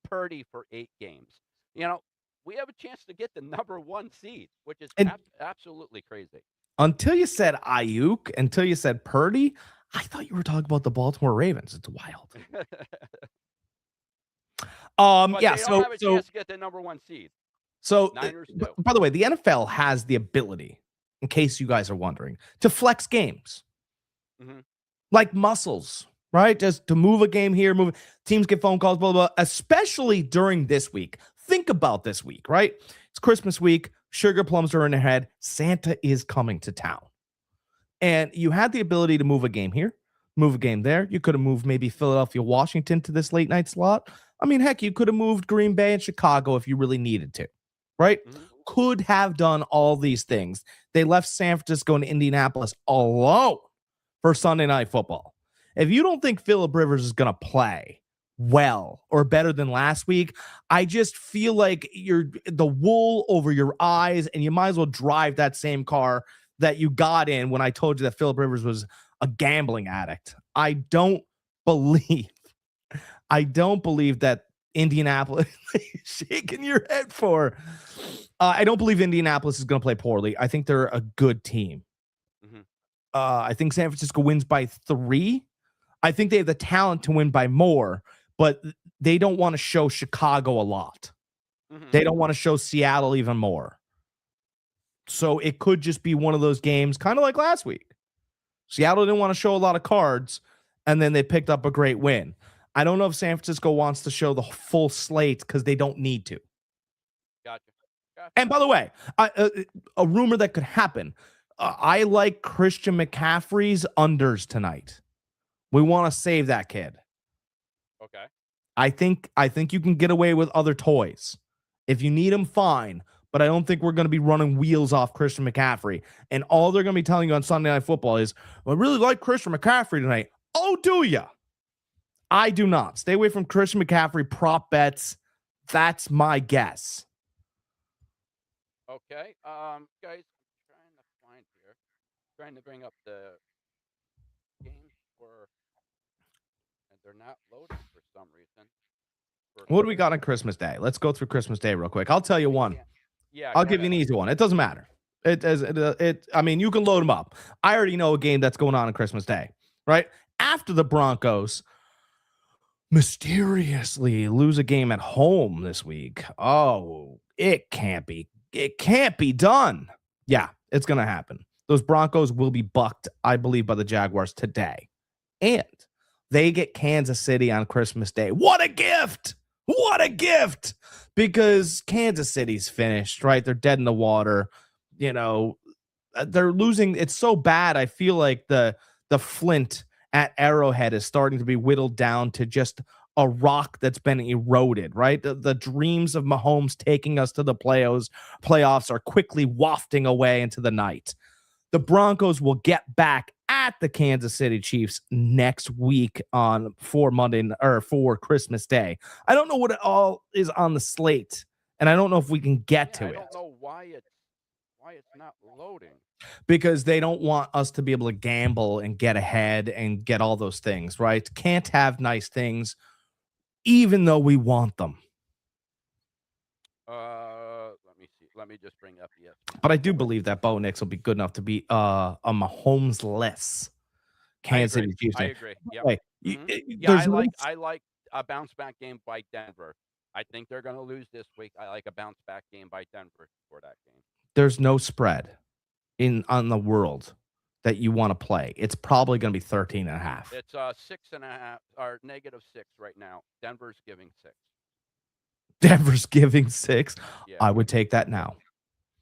Speaker 3: Purdy for 8 games. We have a chance to get the number 1 seed, which is
Speaker 2: And
Speaker 3: absolutely crazy.
Speaker 2: until you said Ayuk, until you said Purdy, I thought you were talking about the Baltimore Ravens. It's wild.
Speaker 3: But
Speaker 2: Yeah.
Speaker 3: they don't
Speaker 2: So
Speaker 3: have a chance to get the number 1 seed.
Speaker 2: So,
Speaker 3: Niners do.
Speaker 2: by the way, the NFL has the ability, in case you guys are wondering, to flex games
Speaker 3: Mhm.
Speaker 2: like muscles, right? Just to move a game here, move teams get phone calls, blah, blah, blah, especially during this week. Think about this week, right? It's Christmas week. Sugar plums are in their head. Santa is coming to town. And you had the ability to move a game here, move a game there. You could have moved maybe Philadelphia, Washington to this late night slot. I mean, heck, you could have moved Green Bay and Chicago if you really needed to, right?
Speaker 3: Mhm.
Speaker 2: Could have done all these things. They left San Francisco and Indianapolis alone for Sunday Night Football. If you don't think Phillip Rivers is going to play well or better than last week, I just feel like you're the wool over your eyes, and you might as well drive that same car that you got in when I told you that Phillip Rivers was a gambling addict. I don't believe that Indianapolis shaking your head for. I don't believe Indianapolis is going to play poorly. I think they're a good team.
Speaker 3: Mhm.
Speaker 2: I think San Francisco wins by 3. I think they have the talent to win by more, but they don't want to show Chicago a lot.
Speaker 3: Mhm.
Speaker 2: They don't want to show Seattle even more. So it could just be one of those games, kind of like last week. Seattle didn't want to show a lot of cards, and then they picked up a great win. I don't know if San Francisco wants to show the full slate because they don't need to.
Speaker 3: Gotcha.
Speaker 2: And by the way, a rumor that could happen. I like Christian McCaffrey's unders tonight. We want to save that kid.
Speaker 3: Okay.
Speaker 2: I think you can get away with other toys. If you need him, fine. But I don't think we're going to be running wheels off Christian McCaffrey. And all they're going to be telling you on Sunday Night Football is, I really like Christian McCaffrey tonight. Oh, do ya? I do not. Stay away from Christian McCaffrey prop bets. That's my guess.
Speaker 3: Okay. Guys, I'm trying to find here. Trying to bring up the games and they're not loading for some reason.
Speaker 2: What do we got on Christmas Day? Let's go through Christmas Day real quick. I'll tell you one.
Speaker 3: Yeah.
Speaker 2: I'll give you an easy one. It doesn't matter. I mean, you can load them up. I already know a game that's going on Christmas Day, right? After the Broncos mysteriously lose a game at home this week. Oh, it can't be. It can't be done. Yeah, it's going to happen. Those Broncos will be bucked, I believe, by the Jaguars today. And they get Kansas City on Christmas Day. What a gift! What a gift! Because Kansas City's finished, right? They're dead in the water. They're losing. It's so bad. I feel like the flint at Arrowhead is starting to be whittled down to just a rock that's been eroded, right? The dreams of Mahomes taking us to the playoffs are quickly wafting away into the night. The Broncos will get back at the Kansas City Chiefs next week for Christmas Day. I don't know what all is on the slate, and I don't know if we can get to it.
Speaker 3: I don't know why it's not loading.
Speaker 2: Because they don't want us to be able to gamble and get ahead and get all those things, right? Can't have nice things, even though we want them.
Speaker 3: Let me see. Let me just bring up
Speaker 2: But I do believe that Bo Nix will be good enough to be a Mahomes-less Kansas City Chiefs.
Speaker 3: I agree. Yep.
Speaker 2: Wait,
Speaker 3: I like a bounce back game by Denver. I think they're going to lose this week. I like a bounce back game by Denver for that game.
Speaker 2: There's no spread on the world that you want to play. It's probably going to be 13.5.
Speaker 3: It's 6.5 or -6 right now. Denver's giving 6.
Speaker 2: Denver's giving 6.
Speaker 3: Yeah.
Speaker 2: I would take that now.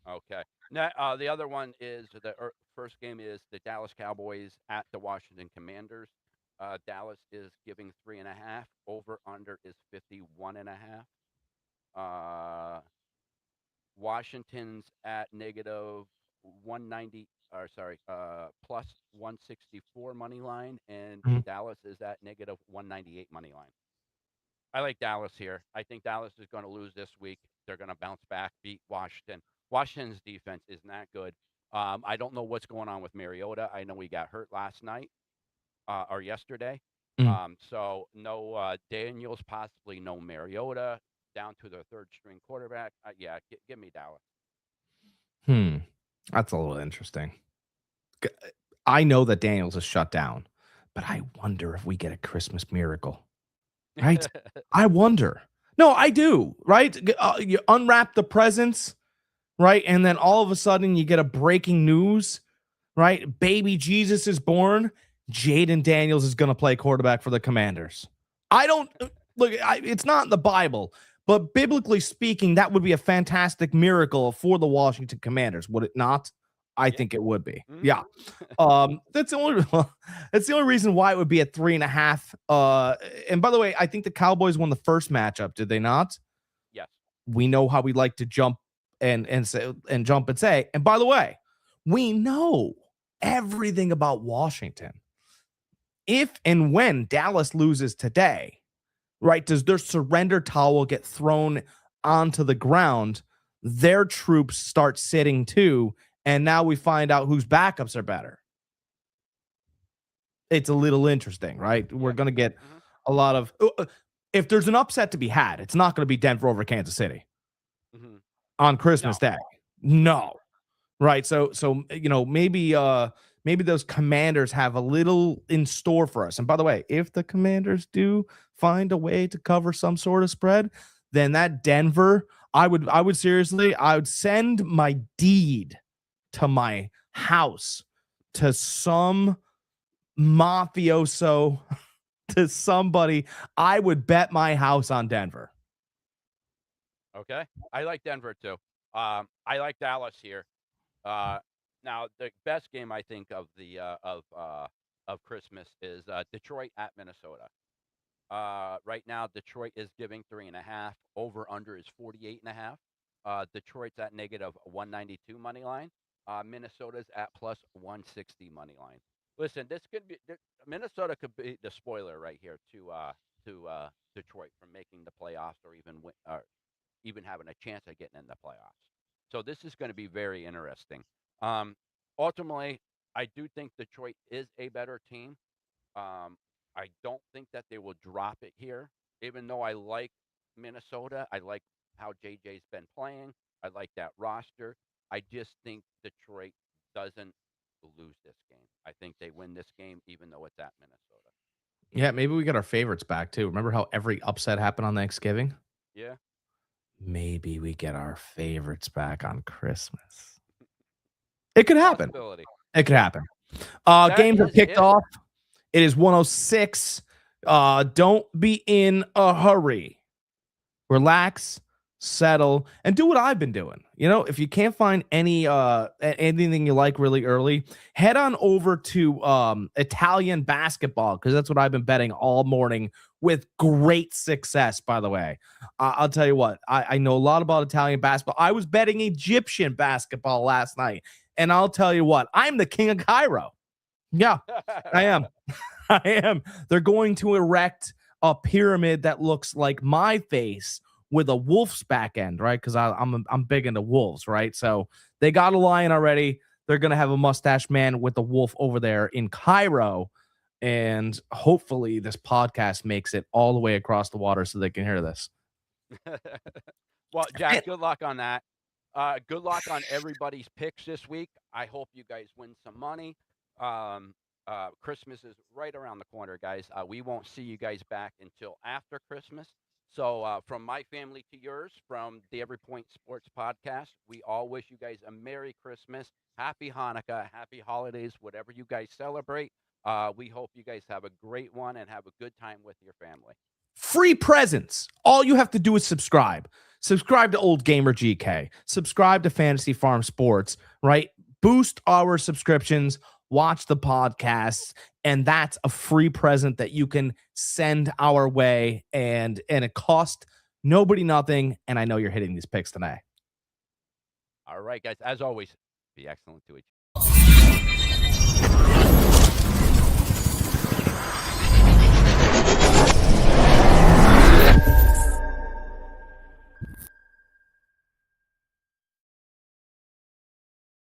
Speaker 3: Okay. Now, the other one is the first game is the Dallas Cowboys at the Washington Commanders. Dallas is giving 3.5. Over under is 51.5. Uh, Washington's at negative 190, or sorry, plus 164 money line, and
Speaker 2: Mhm.
Speaker 3: Dallas is at negative 198 money line. I like Dallas here. I think Dallas is going to lose this week. They're going to bounce back, beat Washington. Washington's defense is not good. I don't know what's going on with Mariota. I know he got hurt last night or yesterday.
Speaker 2: Mm.
Speaker 3: So no Daniels, possibly no Mariota, down to their third string quarterback. Yeah, give me Dallas.
Speaker 2: That's a little interesting. G- I know that Daniels is shut down, but I wonder if we get a Christmas miracle, right? I wonder. No, I do, right? You unwrap the presents, right? And then all of a sudden you get a breaking news, right? Baby Jesus is born. Jaden Daniels is going to play quarterback for the Commanders. I don't look, it's not in the Bible, but biblically speaking, that would be a fantastic miracle for the Washington Commanders, would it not? I
Speaker 3: Yeah.
Speaker 2: think it would be.
Speaker 3: Mhm.
Speaker 2: Yeah. That's the only that's the only reason why it would be at 3.5. And by the way, I think the Cowboys won the first matchup, did they not?
Speaker 3: Yes.
Speaker 2: We know how we like to jump and say and jump and say. And by the way, we know everything about Washington. If and when Dallas loses today, right, does their surrender towel get thrown onto the ground? Their troops start sitting too, and now we find out whose backups are better. It's a little interesting, right? We're
Speaker 3: Yeah.
Speaker 2: going to get
Speaker 3: Mhm.
Speaker 2: a lot of if there's an upset to be had, it's not going to be Denver over Kansas City
Speaker 3: Mhm.
Speaker 2: on Christmas
Speaker 3: No.
Speaker 2: Day. No. Right. So maybe those Commanders have a little in store for us. And by the way, if the Commanders do find a way to cover some sort of spread, then that Denver, I would seriously, I would send my deed to my house to some mafioso, to somebody. I would bet my house on Denver.
Speaker 3: Okay. I like Denver too. I like Dallas here. Uh, Now the best game I think of the of Christmas is Detroit at Minnesota. Right now, Detroit is giving 3.5. Over under is 48.5. Detroit's at negative 192 money line. Minnesota's at plus 160 money line. Listen, this could be Minnesota could be the spoiler right here to Detroit from making the playoffs or even having a chance at getting in the playoffs. So this is going to be very interesting. Um, Ultimately, I do think Detroit is a better team. Um, I don't think that they will drop it here, even though I like Minnesota. I like how JJ's been playing. I like that roster. I just think Detroit doesn't lose this game. I think they win this game, even though it's at Minnesota.
Speaker 2: Yeah, maybe we get our favorites back too. Remember how every upset happened on Thanksgiving?
Speaker 3: Yeah.
Speaker 2: Maybe we get our favorites back on Christmas. It could happen.
Speaker 3: Possibility.
Speaker 2: It could
Speaker 3: Yeah.
Speaker 2: happen.
Speaker 3: That
Speaker 2: Games are
Speaker 3: is
Speaker 2: kicked
Speaker 3: it.
Speaker 2: off. It is 106. Don't be in a hurry. Relax, settle, and do what I've been doing. You know, if you can't find anything you like really early, head on over to Italian basketball, because that's what I've been betting all morning with great success, by the way. I'll tell you what, I know a lot about Italian basketball. I was betting Egyptian basketball last night, and I'll tell you what, I'm the king of Cairo. Yeah, I am. I am. They're going to erect a pyramid that looks like my face with a wolf's back end, right? Because I'm big into wolves, right? So they got a lion already. They're gonna have a mustache man with a wolf over there in Cairo, and hopefully this podcast makes it all the way across the water so they can hear this.
Speaker 3: Well,
Speaker 2: And
Speaker 3: Jack, good luck on that. Good luck on everybody's picks this week. I hope you guys win some money. Christmas is right around the corner, guys. We won't see you guys back until after Christmas. So, from my family to yours, from the Every Point Sports Podcast, we all wish you guys a Merry Christmas, Happy Hanukkah, Happy Holidays, whatever you guys celebrate. We hope you guys have a great one and have a good time with your family.
Speaker 2: free presents. All you have to do is subscribe. Subscribe to Old Gamer GK. Subscribe to Fantasy Farm Sports, right? boost our subscriptions, watch the podcasts, and that's a free present that you can send our way, and it costs nobody nothing. And I know you're hitting these picks tonight.
Speaker 3: All right, guys. As always, be excellent to each other.